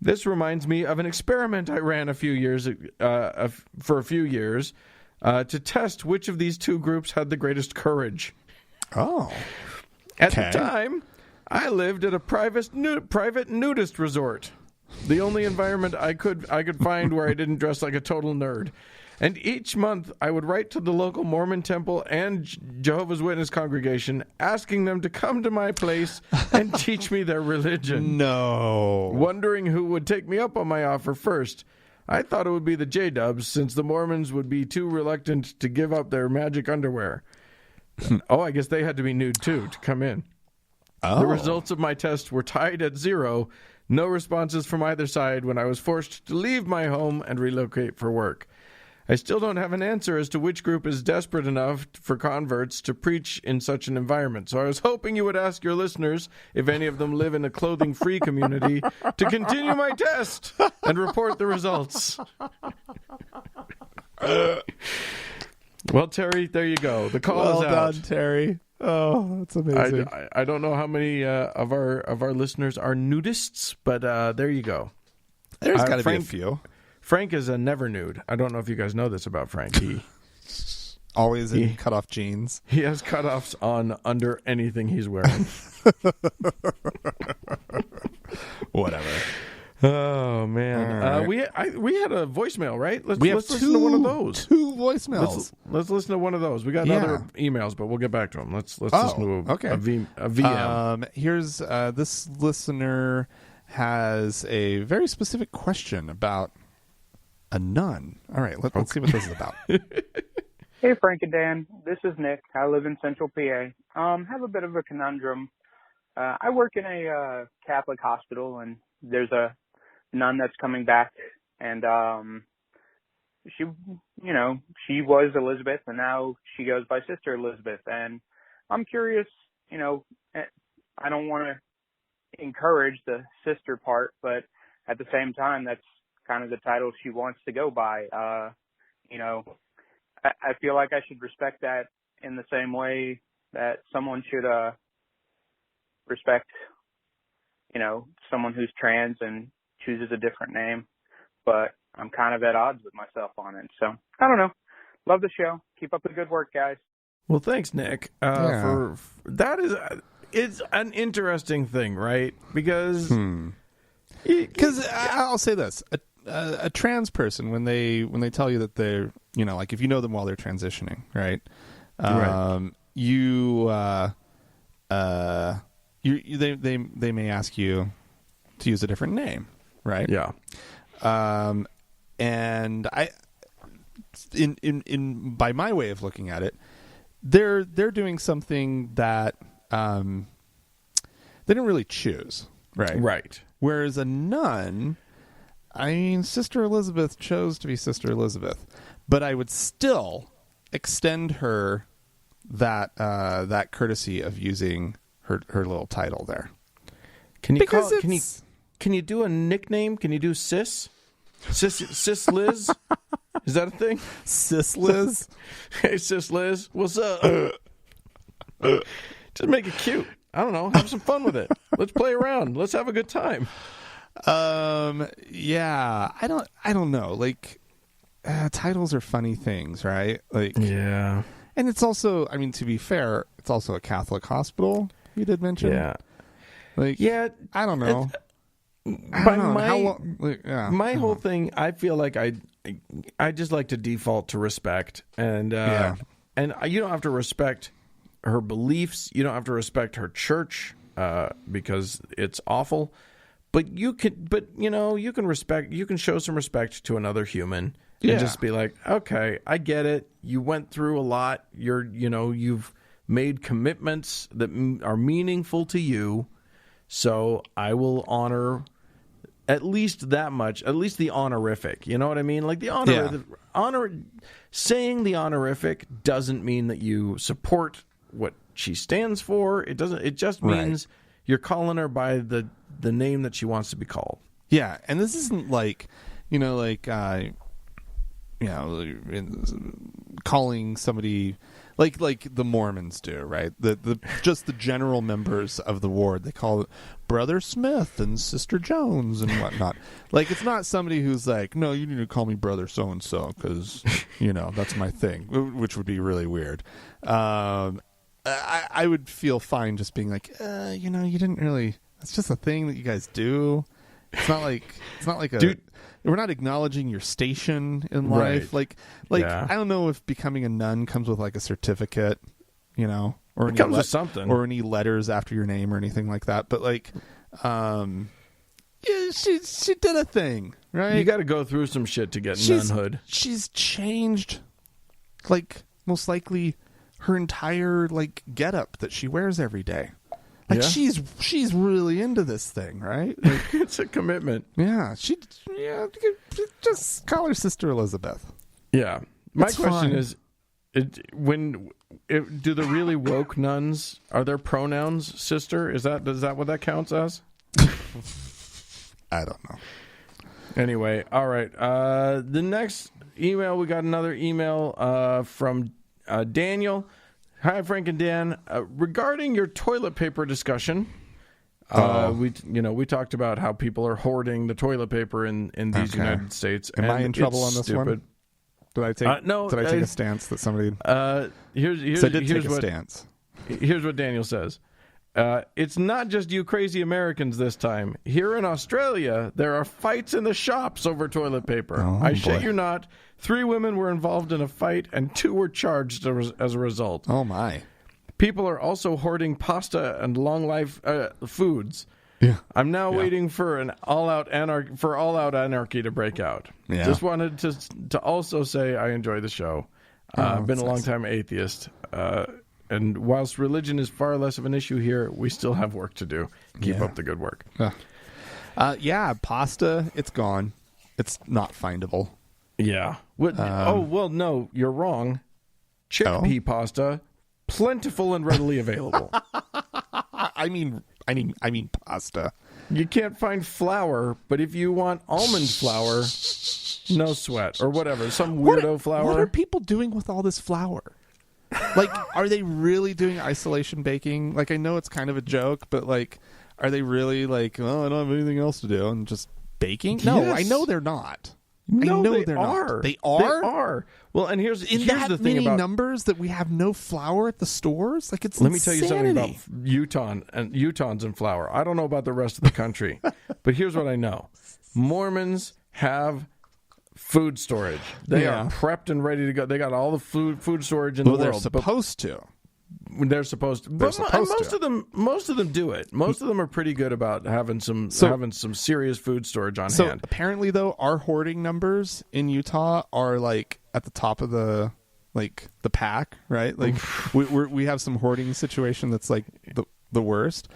This reminds me of an experiment I ran for a few years to test which of these two groups had the greatest courage. Oh. At the time, I lived at a private nudist resort. The only environment I could find where I didn't dress like a total nerd. And each month, I would write to the local Mormon temple and Jehovah's Witness congregation, asking them to come to my place and teach me their religion. No. Wondering who would take me up on my offer first. I thought it would be the J-Dubs, since the Mormons would be too reluctant to give up their magic underwear. Oh, I guess they had to be nude too to come in. Oh. The results of my test were tied at 0. No responses from either side when I was forced to leave my home and relocate for work. I still don't have an answer as to which group is desperate enough for converts to preach in such an environment. So I was hoping you would ask your listeners if any of them live in a clothing-free community to continue my test and report the results. Well, Terry, there you go. The call is out. Well done, Terry. Oh, that's amazing. I don't know how many of our listeners are nudists, but there you go. There's got to be a few. Frank is a never nude. I don't know if you guys know this about Frank. He always in cut-off jeans. He has cutoffs on under anything he's wearing. Whatever. Oh man, right. we had a voicemail, right? Let's have listen to one of those. 2 voicemails. Let's listen to one of those. We got other emails, but we'll get back to them. Let's listen to a VM. Here's this listener has a very specific question about a nun. All right, let's see what this is about. Hey, Frank and Dan. This is Nick. I live in Central PA. Have a bit of a conundrum. I work in a Catholic hospital, and there's a nun that's coming back, and she was Elizabeth, and now she goes by Sister Elizabeth. And I'm curious, I don't want to encourage the sister part, but at the same time, that's kind of the title she wants to go by. I feel like I should respect that in the same way that someone should respect, someone who's trans and chooses a different name. But I'm kind of at odds with myself on it. So, I don't know. Love the show. Keep up the good work, guys. Well, thanks, Nick. For that it's an interesting thing, right? Because I'll say this: a trans person, when they tell you that they're, like if you know them while they're transitioning, right? They may ask you to use a different name, right? Yeah. And I, in by my way of looking at it, they're doing something that they didn't really choose, right? Right. Whereas a nun, Sister Elizabeth chose to be Sister Elizabeth, but I would still extend her that courtesy of using her little title there. Can you do a nickname? Can you do Sis Liz? Is that a thing? Sis Liz? Hey, Sis Liz, what's up? Just make it cute. I don't know. Have some fun with it. Let's play around. Let's have a good time. Yeah. I don't know. Like, titles are funny things, right? Like, yeah. And it's also, to be fair, it's also a Catholic hospital. You did mention, yeah. Like, yeah. I don't know. My whole thing, I feel like I just like to default to respect, and and you don't have to respect her beliefs. You don't have to respect her church because it's awful. But you can respect. You can show some respect to another human and just be like, okay, I get it. You went through a lot. You've made commitments that are meaningful to you. So I will honor at least that much, at least the honorific. You know what I mean? Like the honor, saying the honorific doesn't mean that you support what she stands for. It doesn't. It just means you're calling her by the name that she wants to be called. Yeah, and this isn't like, calling somebody like the Mormons do, right? The just the general members of the ward, they call it Brother Smith and Sister Jones and whatnot. Like, it's not somebody who's like, no, you need to call me Brother so and so because that's my thing, which would be really weird. I would feel fine just being like, you didn't really. It's just a thing that you guys do. It's not like a. Dude, we're not acknowledging your station in life. Right. I don't know if becoming a nun comes with like a certificate, or it comes with something, or any letters after your name or anything like that. But she did a thing, right? You got to go through some shit to get nunhood. She's changed, like most likely, her entire like getup that she wears every day. Like Yeah. she's really into this thing, right? Like, It's a commitment. yeah, just call her Sister Elizabeth. Yeah. My It's question fine. is, do the really woke nuns, are their pronouns sister? Is that what that counts as? I don't know. Anyway, all right. The next email, we got another email from Daniel. Hi, Frank and Dan. Regarding your toilet paper discussion, we talked about how people are hoarding the toilet paper in these Okay. United States. Am I and in trouble it's on this stupid. one? Did I take No, Did I take a stance that somebody? Here's So I did take a what stance. here's what Daniel says. It's not just you crazy Americans this time. Here in Australia, there are fights in the shops over toilet paper. Oh, I shit boy. you not. 3 women were involved in a fight, and 2 were charged as a result. Oh my! People are also hoarding pasta and long life foods. Yeah. I'm now waiting for all out anarchy to break out. Yeah. Just wanted to also say I enjoy the show. I've been a long time atheist. And whilst religion is far less of an issue here, we still have work to do. Keep up the good work. Yeah, pasta. It's gone. It's not findable. Yeah. No, you're wrong. Chickpea pasta, plentiful and readily available. I mean pasta. You can't find flour, but if you want almond flour, no sweat or whatever, some weirdo flour. What are people doing with all this flour? Like, are they really doing isolation baking? Like, I know it's kind of a joke, but like, are they really like, oh, I don't have anything else to do and just baking? No, Yes. I know they're not. No, I know they they're are. not. They They are? are. Well, and here's In the that thing many about numbers that we have no flour at the stores? Like, it's Let me tell you something about insanity. Utahns and flour. I don't know about the rest of the country, but here's what I know. Mormons have food storage. They are prepped and ready to go. They got all the food storage in the They're world. supposed to. They're supposed to. They're But supposed most to. of them do it. Most of them are pretty good about having some serious food storage on So hand. apparently, though, our hoarding numbers in Utah are like at the top of the pack, right? Like we have some hoarding situation that's like the worst.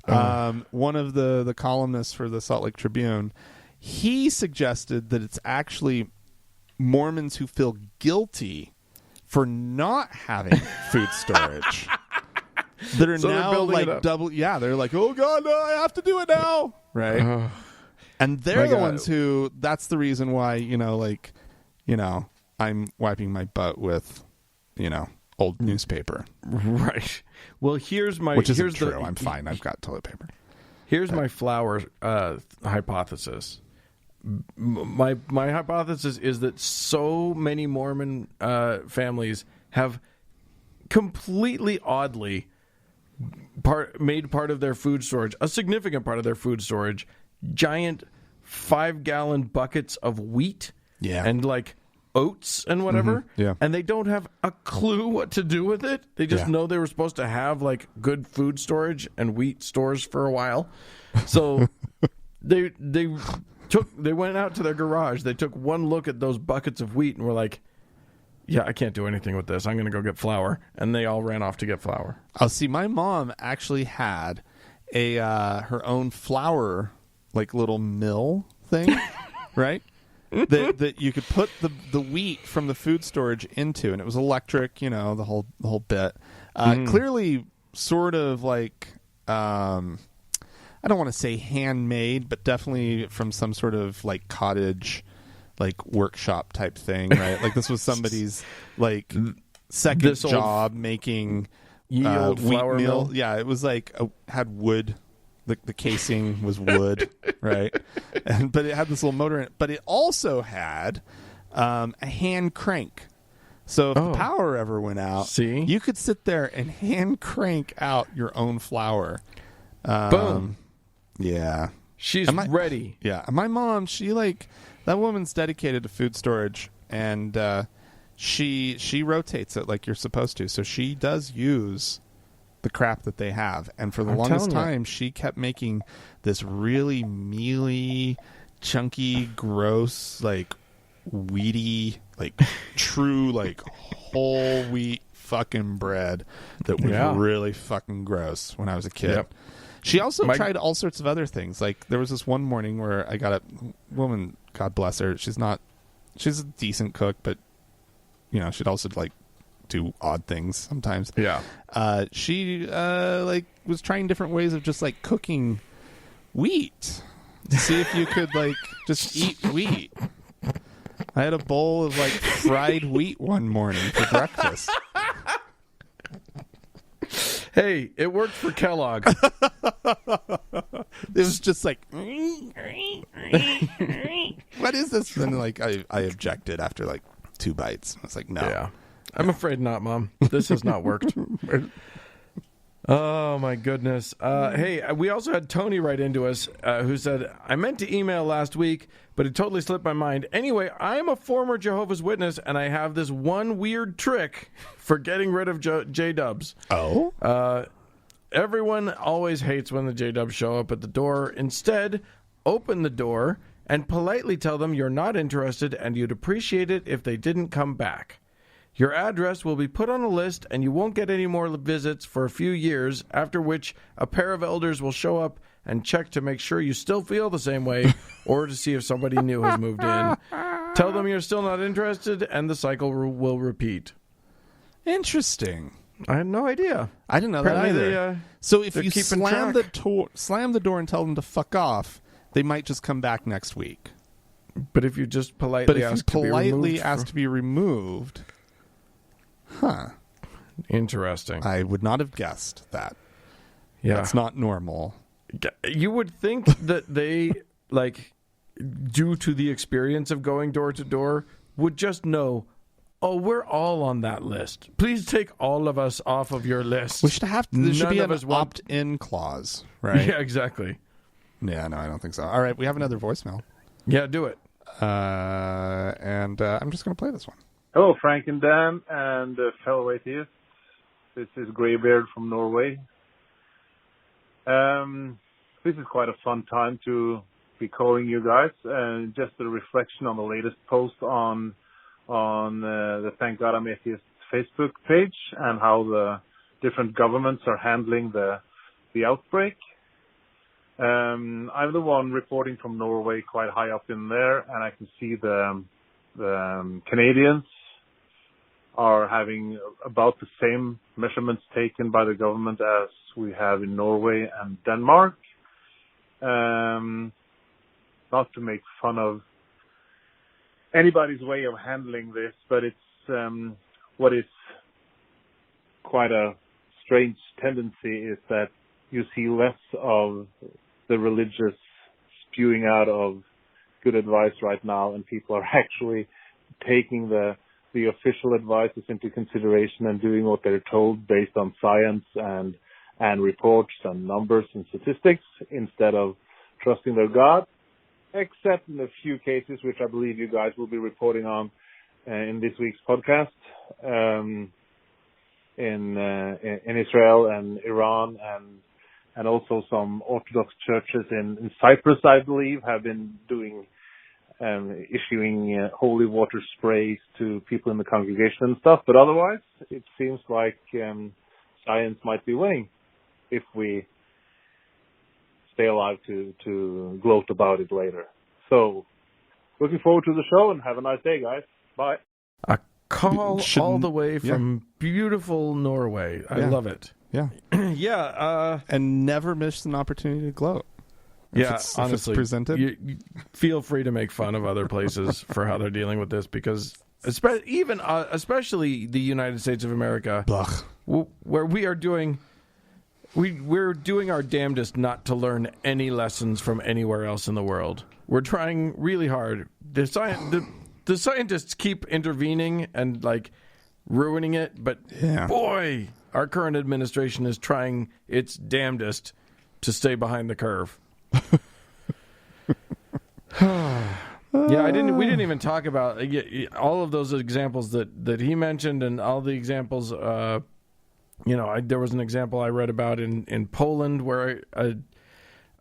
One of the columnists for the Salt Lake Tribune, he suggested that it's actually Mormons who feel guilty for not having food storage that are So they're now building it like up. double. Yeah, they're like, oh god, no, I have to do it now, right? And they're My the God. ones who. That's the reason why I'm wiping my butt with old newspaper, Right. Well, here's which isn't true. I'm fine. I've got toilet paper. Here's my flour hypothesis. My hypothesis is that so many Mormon families have completely oddly made part of their food storage, a significant part of their food storage, giant 5-gallon buckets of wheat and like oats and whatever. Yeah. And they don't have a clue what to do with it. They just know they were supposed to have like good food storage and wheat stores for a while. So they went out to their garage. They took one look at those buckets of wheat and were like, yeah, I can't do anything with this. I'm going to go get flour. And they all ran off to get flour. Oh, see, my mom actually had her own flour like little mill thing, right? that you could put the wheat from the food storage into, and it was electric, the whole bit. Clearly, sort of like I don't want to say handmade, but definitely from some sort of like cottage, like workshop type thing, right? Like this was somebody's like second job making Ye old wheat flour meal. mill. Yeah, it was like had wood. The casing was wood, right? But it had this little motor in it. But it also had a hand crank. So if the power ever went out, you could sit there and hand crank out your own flour. Boom. Yeah. She's ready. Yeah. And my mom, that woman's dedicated to food storage, and she rotates it like you're supposed to. So she does use the crap that they have, and for the longest time she kept making this really mealy, chunky, gross, like weedy, like true, like whole wheat fucking bread that was really fucking gross when I was a kid. Yep. She also tried all sorts of other things. Like, there was this one morning where I got a woman, God bless her, she's a decent cook, but, you know, she'd also, like, do odd things sometimes. Yeah. She, like, was trying different ways of just, like, cooking wheat to see if you could, like, just eat wheat. I had a bowl of, like, fried wheat one morning for breakfast. Hey, it worked for Kellogg. It was just like, what is this? And like, I objected after like 2 bites. I was like, no. Yeah. I'm afraid not, Mom. This has not worked. Oh, my goodness. Hey, we also had Tony write into us who said, I meant to email last week, but it totally slipped my mind. Anyway, I'm a former Jehovah's Witness, and I have this one weird trick for getting rid of J-dubs. Oh? Everyone always hates when the J-dubs show up at the door. Instead, open the door and politely tell them you're not interested and you'd appreciate it if they didn't come back. Your address will be put on a list and you won't get any more visits for a few years, after which a pair of elders will show up and check to make sure you still feel the same way or to see if somebody new has moved in. Tell them you're still not interested and the cycle will repeat. Interesting. I had no idea. I didn't know Apparently that either. they, so if you keeping slam the door and tell them to fuck off, they might just come back next week. But if you just politely ask to be removed, huh? Interesting. I would not have guessed that. Yeah, that's not normal. You would think that they, like, due to the experience of going door to door, would just know, oh, we're all on that list. Please take all of us off of your list. There should be an opt-in clause, right? Yeah, exactly. Yeah, no, I don't think so. All right, we have another voicemail. Yeah, do it. And I'm just going to play this one. Hello, Frank and Dan, and fellow atheists. This is Greybeard from Norway. This is quite a fun time to be calling you guys. Just a reflection on the latest post on the Thank God I'm Atheist Facebook page and how the different governments are handling the outbreak. I'm the one reporting from Norway, quite high up in there, and I can see the Canadians are having about the same measurements taken by the government as we have in Norway and Denmark. Not to make fun of anybody's way of handling this, but it's what is quite a strange tendency is that you see less of the religious spewing out of good advice right now, and people are actually taking the official advices into consideration and doing what they're told based on science and reports and numbers and statistics instead of trusting their God, except in a few cases, which I believe you guys will be reporting on in this week's podcast, in Israel and Iran and also some Orthodox churches in Cyprus, I believe, have been issuing holy water sprays to people in the congregation and stuff. But otherwise, it seems like science might be winning if we stay alive to gloat about it later. So, looking forward to the show and have a nice day, guys. Bye. A call all the way from beautiful Norway. I love it. Yeah. Yeah. And never miss an opportunity to gloat. Honestly, if it's presented. You feel free to make fun of other places for how they're dealing with this, because especially the United States of America, where we're doing our damnedest not to learn any lessons from anywhere else in the world. We're trying really hard. The scientists keep intervening and like ruining it, but boy, our current administration is trying its damnedest to stay behind the curve. We didn't even talk about all of those examples that he mentioned, and all the examples. There was an example I read about in Poland where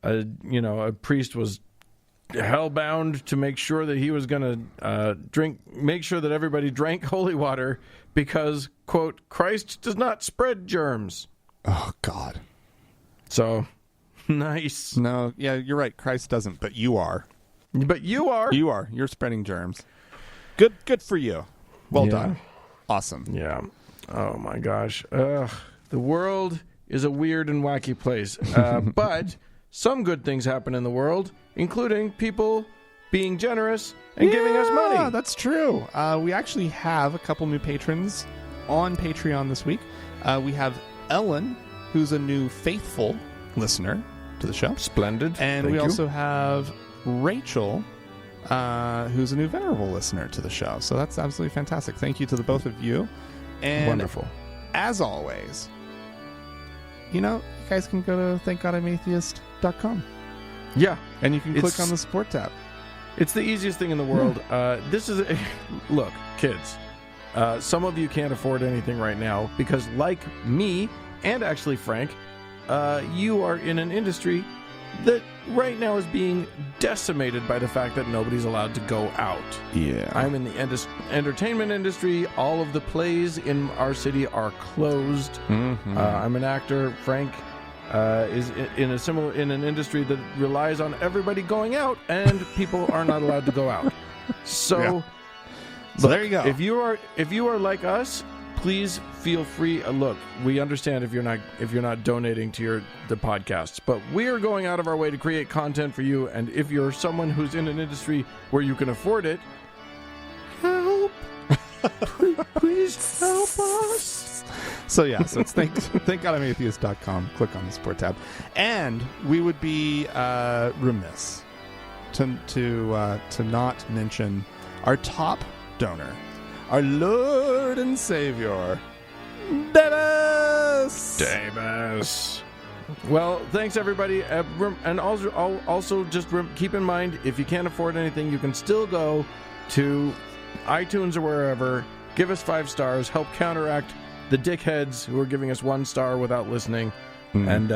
a priest was hellbound to make sure that he was going to make sure that everybody drank holy water because, quote, Christ does not spread germs. Oh, God. So, nice. No, yeah, you're right. Christ doesn't, but you are. But you are. You are. You're spreading germs. Good for you. Well done. Awesome. Yeah. Oh, my gosh. The world is a weird and wacky place. But some good things happen in the world, including people being generous and giving us money. Yeah, that's true. We actually have a couple new patrons on Patreon this week. We have Ellen, who's a new faithful listener to the show. Splendid. And Thank we you. also have Rachel, who's a new venerable listener to the show. So that's absolutely fantastic. Thank you to the both of you. And wonderful. As always, you guys can go to thankgodimatheist.com. Yeah. And you can click on the support tab. It's the easiest thing in the world. Look, kids, some of you can't afford anything right now because, like me and actually Frank, you are in an industry that right now is being decimated by the fact that nobody's allowed to go out. Yeah. I'm in the entertainment industry. All of the plays in our city are closed. Mm-hmm. I'm an actor. Frank is in an industry that relies on everybody going out, and people are not allowed to go out. So, So there you go. If you are like us, please feel free. Look, we understand if you're not donating to the podcasts, but we are going out of our way to create content for you. And if you're someone who's in an industry where you can afford it, help! Please help us. So it's thankgodimatheist.com. Click on the support tab, and we would be remiss to not mention our top donor, our Lord and Savior, Davis. Well, thanks everybody, and also just keep in mind, if you can't afford anything, you can still go to iTunes or wherever, give us 5 stars, help counteract the dickheads who are giving us 1 star without listening, and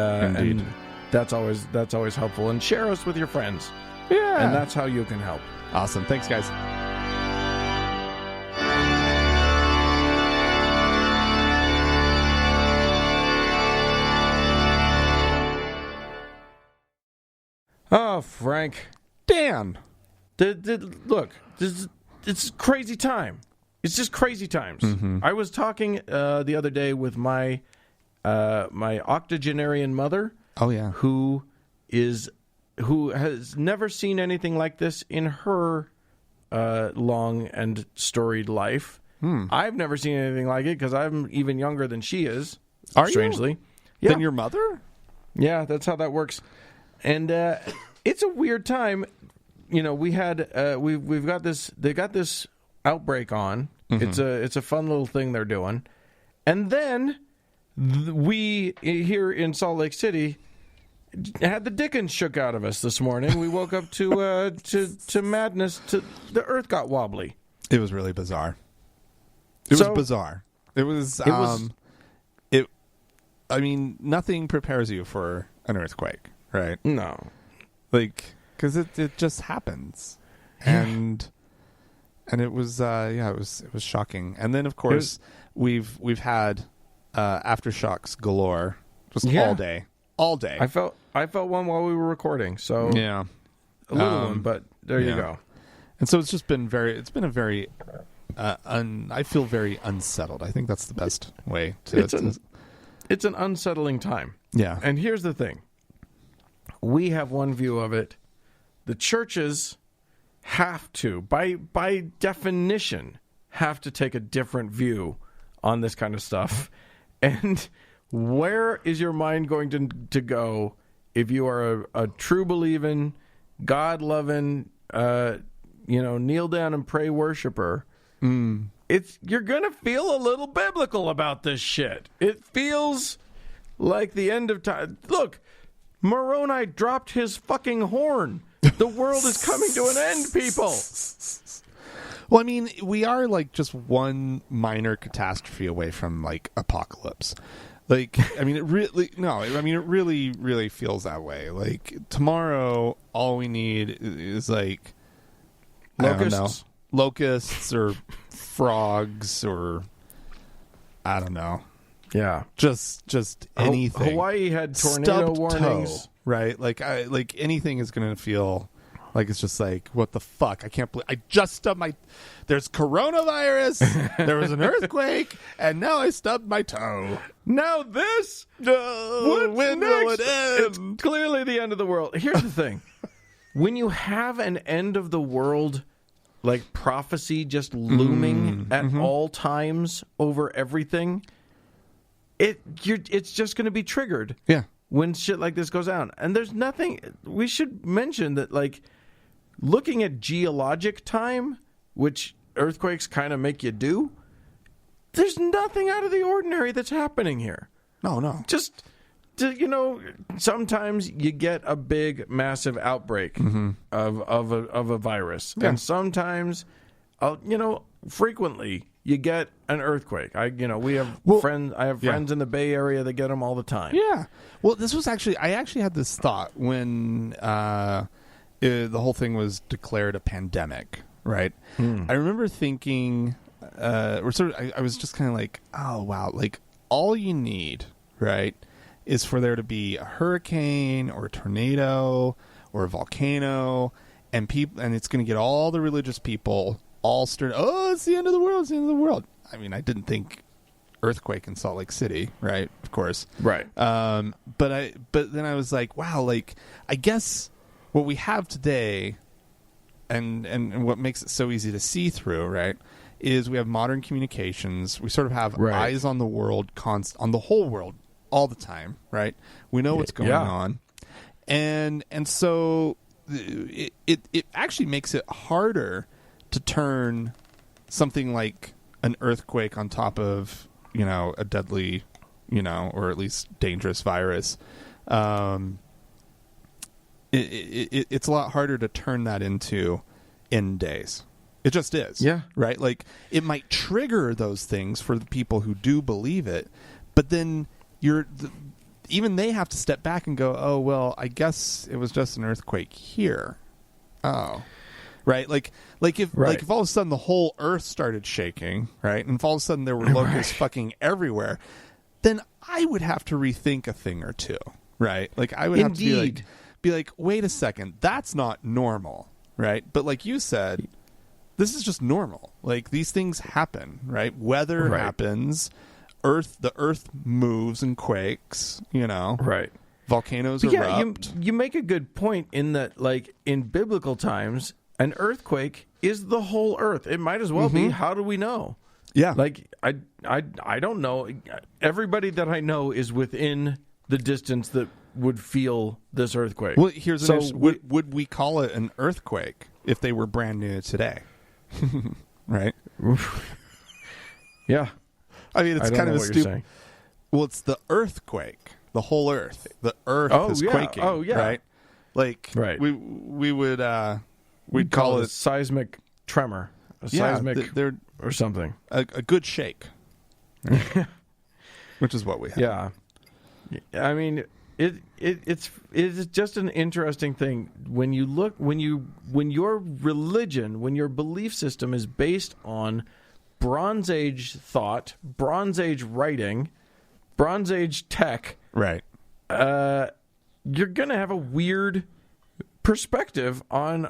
that's always helpful. And share us with your friends. Yeah, and that's how you can help. Awesome, thanks guys. Oh, Frank. Dan. Look, it's crazy time. It's just crazy times. Mm-hmm. I was talking the other day with my octogenarian mother. Oh, yeah. Who has never seen anything like this in her long and storied life. I've never seen anything like it because I'm even younger than she is. Are strangely. you? Yeah. Than your mother? Yeah, that's how that works. And it's a weird time. We had we've got this. They got this outbreak on. Mm-hmm. It's a fun little thing they're doing, and then we here in Salt Lake City had the dickens shook out of us this morning. We woke up to madness. The earth got wobbly. It was really bizarre. It was bizarre. It was. I mean, nothing prepares you for an earthquake, right? No, because it just happens, and it was it was shocking. And then of course we've had aftershocks galore, just all day. I felt one while we were recording, so yeah, a little one, but there you go. And so it's been a very I feel very unsettled. I think that's the best way to. It's an unsettling time. Yeah. And here's the thing. We have one view of it. The churches have to, by definition, have to take a different view on this kind of stuff. And where is your mind going to go if you are a true believing, God-loving, kneel down and pray worshiper? You're going to feel a little biblical about this shit. It feels like the end of time. Look, Moroni dropped his fucking horn. The world is coming to an end, people. Well, I mean, we are just one minor catastrophe away from apocalypse. Like, I mean, it really, really feels that way. Like, tomorrow, all we need is, like, locusts or frogs or, I don't know. Yeah. Just anything. Hawaii had tornado warnings. Toe, right? Like, anything is going to feel like it's just like, what the fuck? I can't believe I just stubbed my. There's coronavirus. There was an earthquake, and now I stubbed my toe. Now this. When will it end? It's clearly the end of the world. Here's the thing: when you have an end of the world, like prophecy, just looming at all times over everything, it's just going to be triggered. Yeah. When shit like this goes down, and there's nothing. We should mention that, like. Looking at geologic time, which earthquakes kind of make you do, there's nothing out of the ordinary that's happening here. No. Just, sometimes you get a big, massive outbreak of a virus. Yeah. And sometimes, frequently you get an earthquake. We have friends. I have friends in the Bay Area that get them all the time. Yeah. Well, I actually had this thought when the whole thing was declared a pandemic, right? I remember thinking, I was just kind of like, oh, wow, like all you need, right, is for there to be a hurricane or a tornado or a volcano, and it's going to get all the religious people all stirred. Oh, it's the end of the world. It's the end of the world. I mean, I didn't think earthquake in Salt Lake City, right? Of course. Right. But then I was like, wow, like, I guess what we have today and what makes it so easy to see through, right, is we have modern communications. We sort of have eyes on the world, on the whole world all the time, right? We know what's going on. And so it actually makes it harder to turn something like an earthquake on top of, a deadly, or at least dangerous virus. It's a lot harder to turn that into end days. It just is. Yeah. Right? Like, it might trigger those things for the people who do believe it, but then even they have to step back and go, oh, well, I guess it was just an earthquake here. Oh. Right? Like if all of a sudden the whole earth started shaking, right? And if all of a sudden there were locusts fucking everywhere, then I would have to rethink a thing or two, right? Like, I would have to be like, wait a second, that's not normal, right? But like you said, this is just normal. Like, these things happen, right? Weather happens, the earth moves and quakes, Right. Volcanoes erupt. Yeah, you make a good point in that, like, in biblical times, an earthquake is the whole earth. It might as well be. How do we know? Yeah. Like, I don't know. Everybody that I know is within the distance that would feel this earthquake. Well, here's would we call it an earthquake if they were brand new today? Right? Yeah. I mean, it's kind of a stupid. Well, it's the earthquake, the whole earth. The earth is quaking. Oh, yeah. Right? Like, we would we'd call it a seismic tremor, seismic or something. A good shake. Right? Which is what we have. Yeah. I mean, it's just an interesting thing when your religion, when your belief system is based on Bronze Age thought, Bronze Age writing, Bronze Age tech. Right. You're gonna have a weird perspective on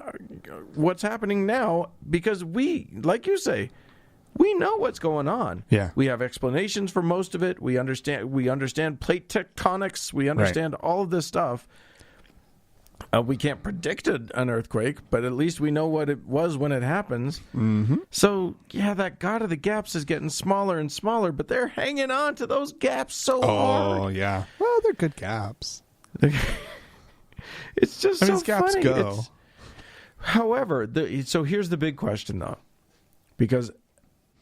what's happening now because like you say, we know what's going on. Yeah. We have explanations for most of it. We understand plate tectonics. We understand all of this stuff. We can't predict an earthquake, but at least we know what it was when it happens. Mm-hmm. So, yeah, that God of the gaps is getting smaller and smaller, but they're hanging on to those gaps so hard. Oh, yeah. Well, they're good gaps. It's just so gaps funny. Go. However, so here's the big question, though, because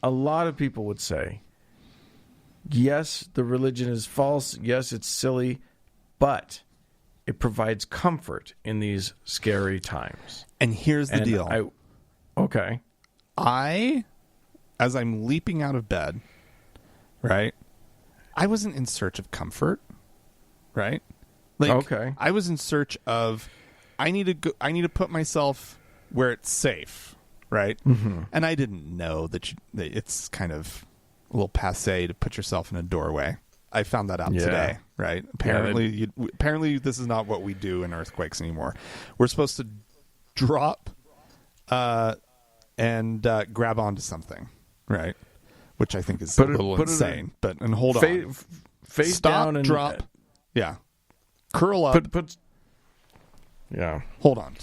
a lot of people would say, yes, the religion is false. Yes, it's silly, but it provides comfort in these scary times. And here's the deal. Okay. As I'm leaping out of bed, right, I wasn't in search of comfort, right? Like, okay. I was in search of, I need to put myself where it's safe, right? Mm-hmm. And I didn't know that it's kind of a little passé to put yourself in a doorway. I found that out today, right? Apparently, this is not what we do in earthquakes anymore. We're supposed to drop and grab onto something, right? Which I think is a little insane. And hold on. Face Stop, down and drop. Yeah. Curl up. Yeah. Hold on.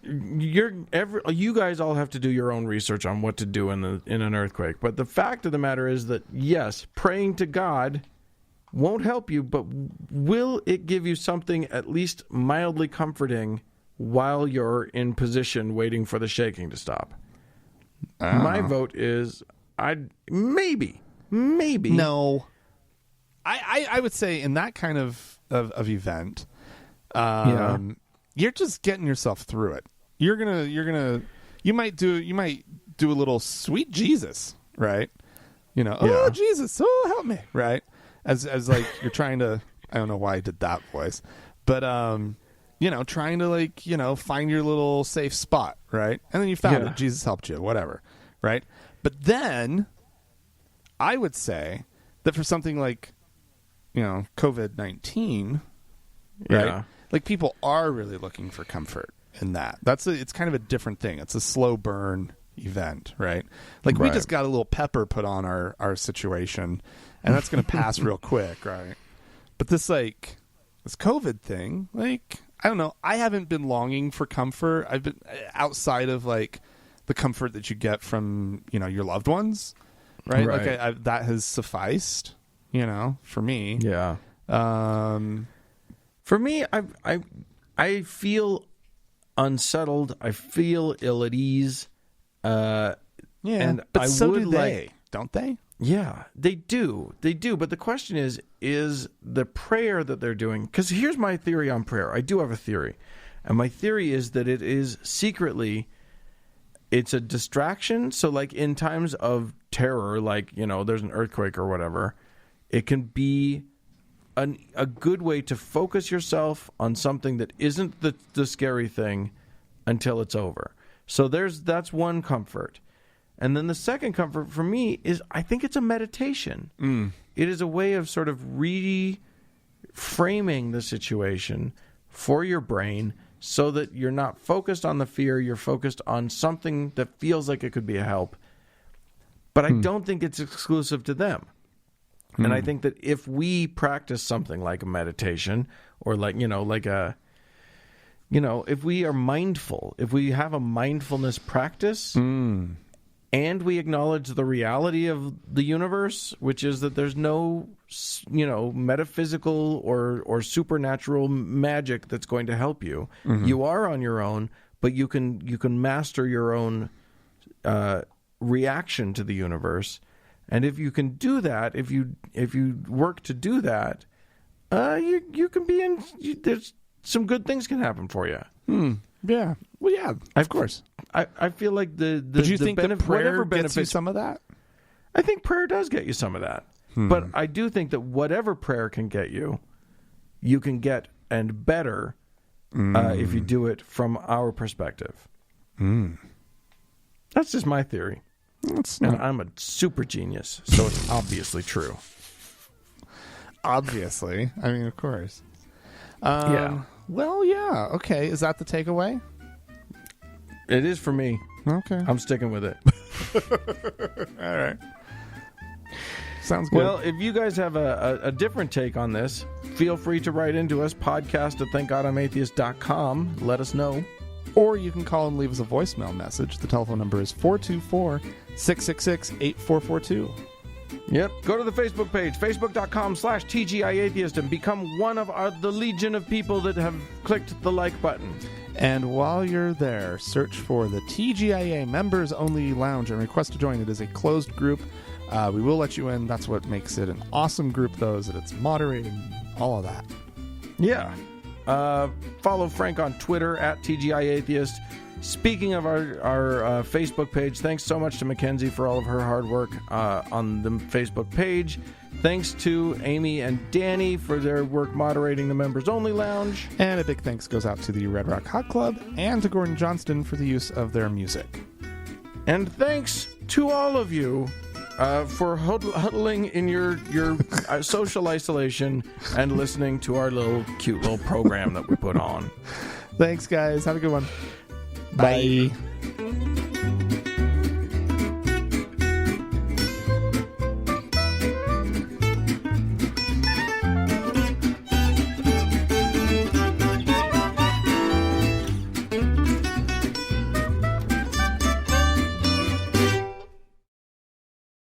You guys all have to do your own research on what to do in an earthquake. But the fact of the matter is that, yes, praying to God won't help you, but will it give you something at least mildly comforting while you're in position waiting for the shaking to stop? My vote is maybe. No. I would say in that kind of event, you're just getting yourself through it. You might do a little sweet Jesus, right? Oh Jesus, oh help me, right? As like you're trying to, I don't know why I did that voice, but trying to find your little safe spot, right? And then you found it. Jesus helped you, whatever, right? But then I would say that for something like COVID-19, right? Yeah. Like people are really looking for comfort in that. It's kind of a different thing. It's a slow burn event, right? Like we just got a little pepper put on our situation, and that's going to pass real quick, right? But this COVID thing, like, I don't know. I haven't been longing for comfort. I've been outside of like the comfort that you get from, your loved ones, right? Like that has sufficed, for me. Yeah. For me, I feel unsettled. I feel ill at ease. And but so do they, don't they? Yeah, they do. They do. But the question is the prayer that they're doing... Because here's my theory on prayer. I do have a theory. And my theory is that it is secretly... It's a distraction. So like in times of terror, like, there's an earthquake or whatever, it can be a good way to focus yourself on something that isn't the scary thing until it's over. So that's one comfort. And then the second comfort for me is I think it's a meditation. It is a way of sort of reframing the situation for your brain so that you're not focused on the fear, you're focused on something that feels like it could be a help. But I don't think it's exclusive to them. And I think that if we practice something like a meditation or if we are mindful, if we have a mindfulness practice and we acknowledge the reality of the universe, which is that there's no, metaphysical or supernatural magic that's going to help you. You are on your own, but you can master your own reaction to the universe. And if you can do that, if you work to do that, you can be in. There's some good things can happen for you. Yeah. Well, yeah. Of course. I feel like But you think that prayer gets you some of that? I think prayer does get you some of that. But I do think that whatever prayer can get you, you can get and better if you do it from our perspective. That's just my theory. And I'm a super genius, so it's obviously true. Obviously. I mean, of course. Yeah. Well, yeah. Okay. Is that the takeaway? It is for me. Okay. I'm sticking with it. All right. Sounds good. Well, if you guys have a different take on this, feel free to write into us, podcast@thankgodimatheist.com. Let us know. Or you can call and leave us a voicemail message. The telephone number is 424-666-8442. Yep. Go to the Facebook page, facebook.com/TGIAtheist, and become one of the legion of people that have clicked the like button. And while you're there, search for the TGIA Members Only Lounge and request to join. It is a closed group. We will let you in. That's what makes it an awesome group, though, is that it's moderated, all of that. Yeah. Follow Frank on Twitter @TGIAtheist. Speaking of our Facebook page, thanks so much to Mackenzie for all of her hard work on the Facebook page. Thanks to Amy and Danny for their work moderating the Members Only Lounge. And a big thanks goes out to the Red Rock Hot Club and to Gordon Johnston for the use of their music. And thanks to all of you for huddling in your social isolation and listening to our cute little program that we put on. Thanks, guys. Have a good one. Bye. Bye.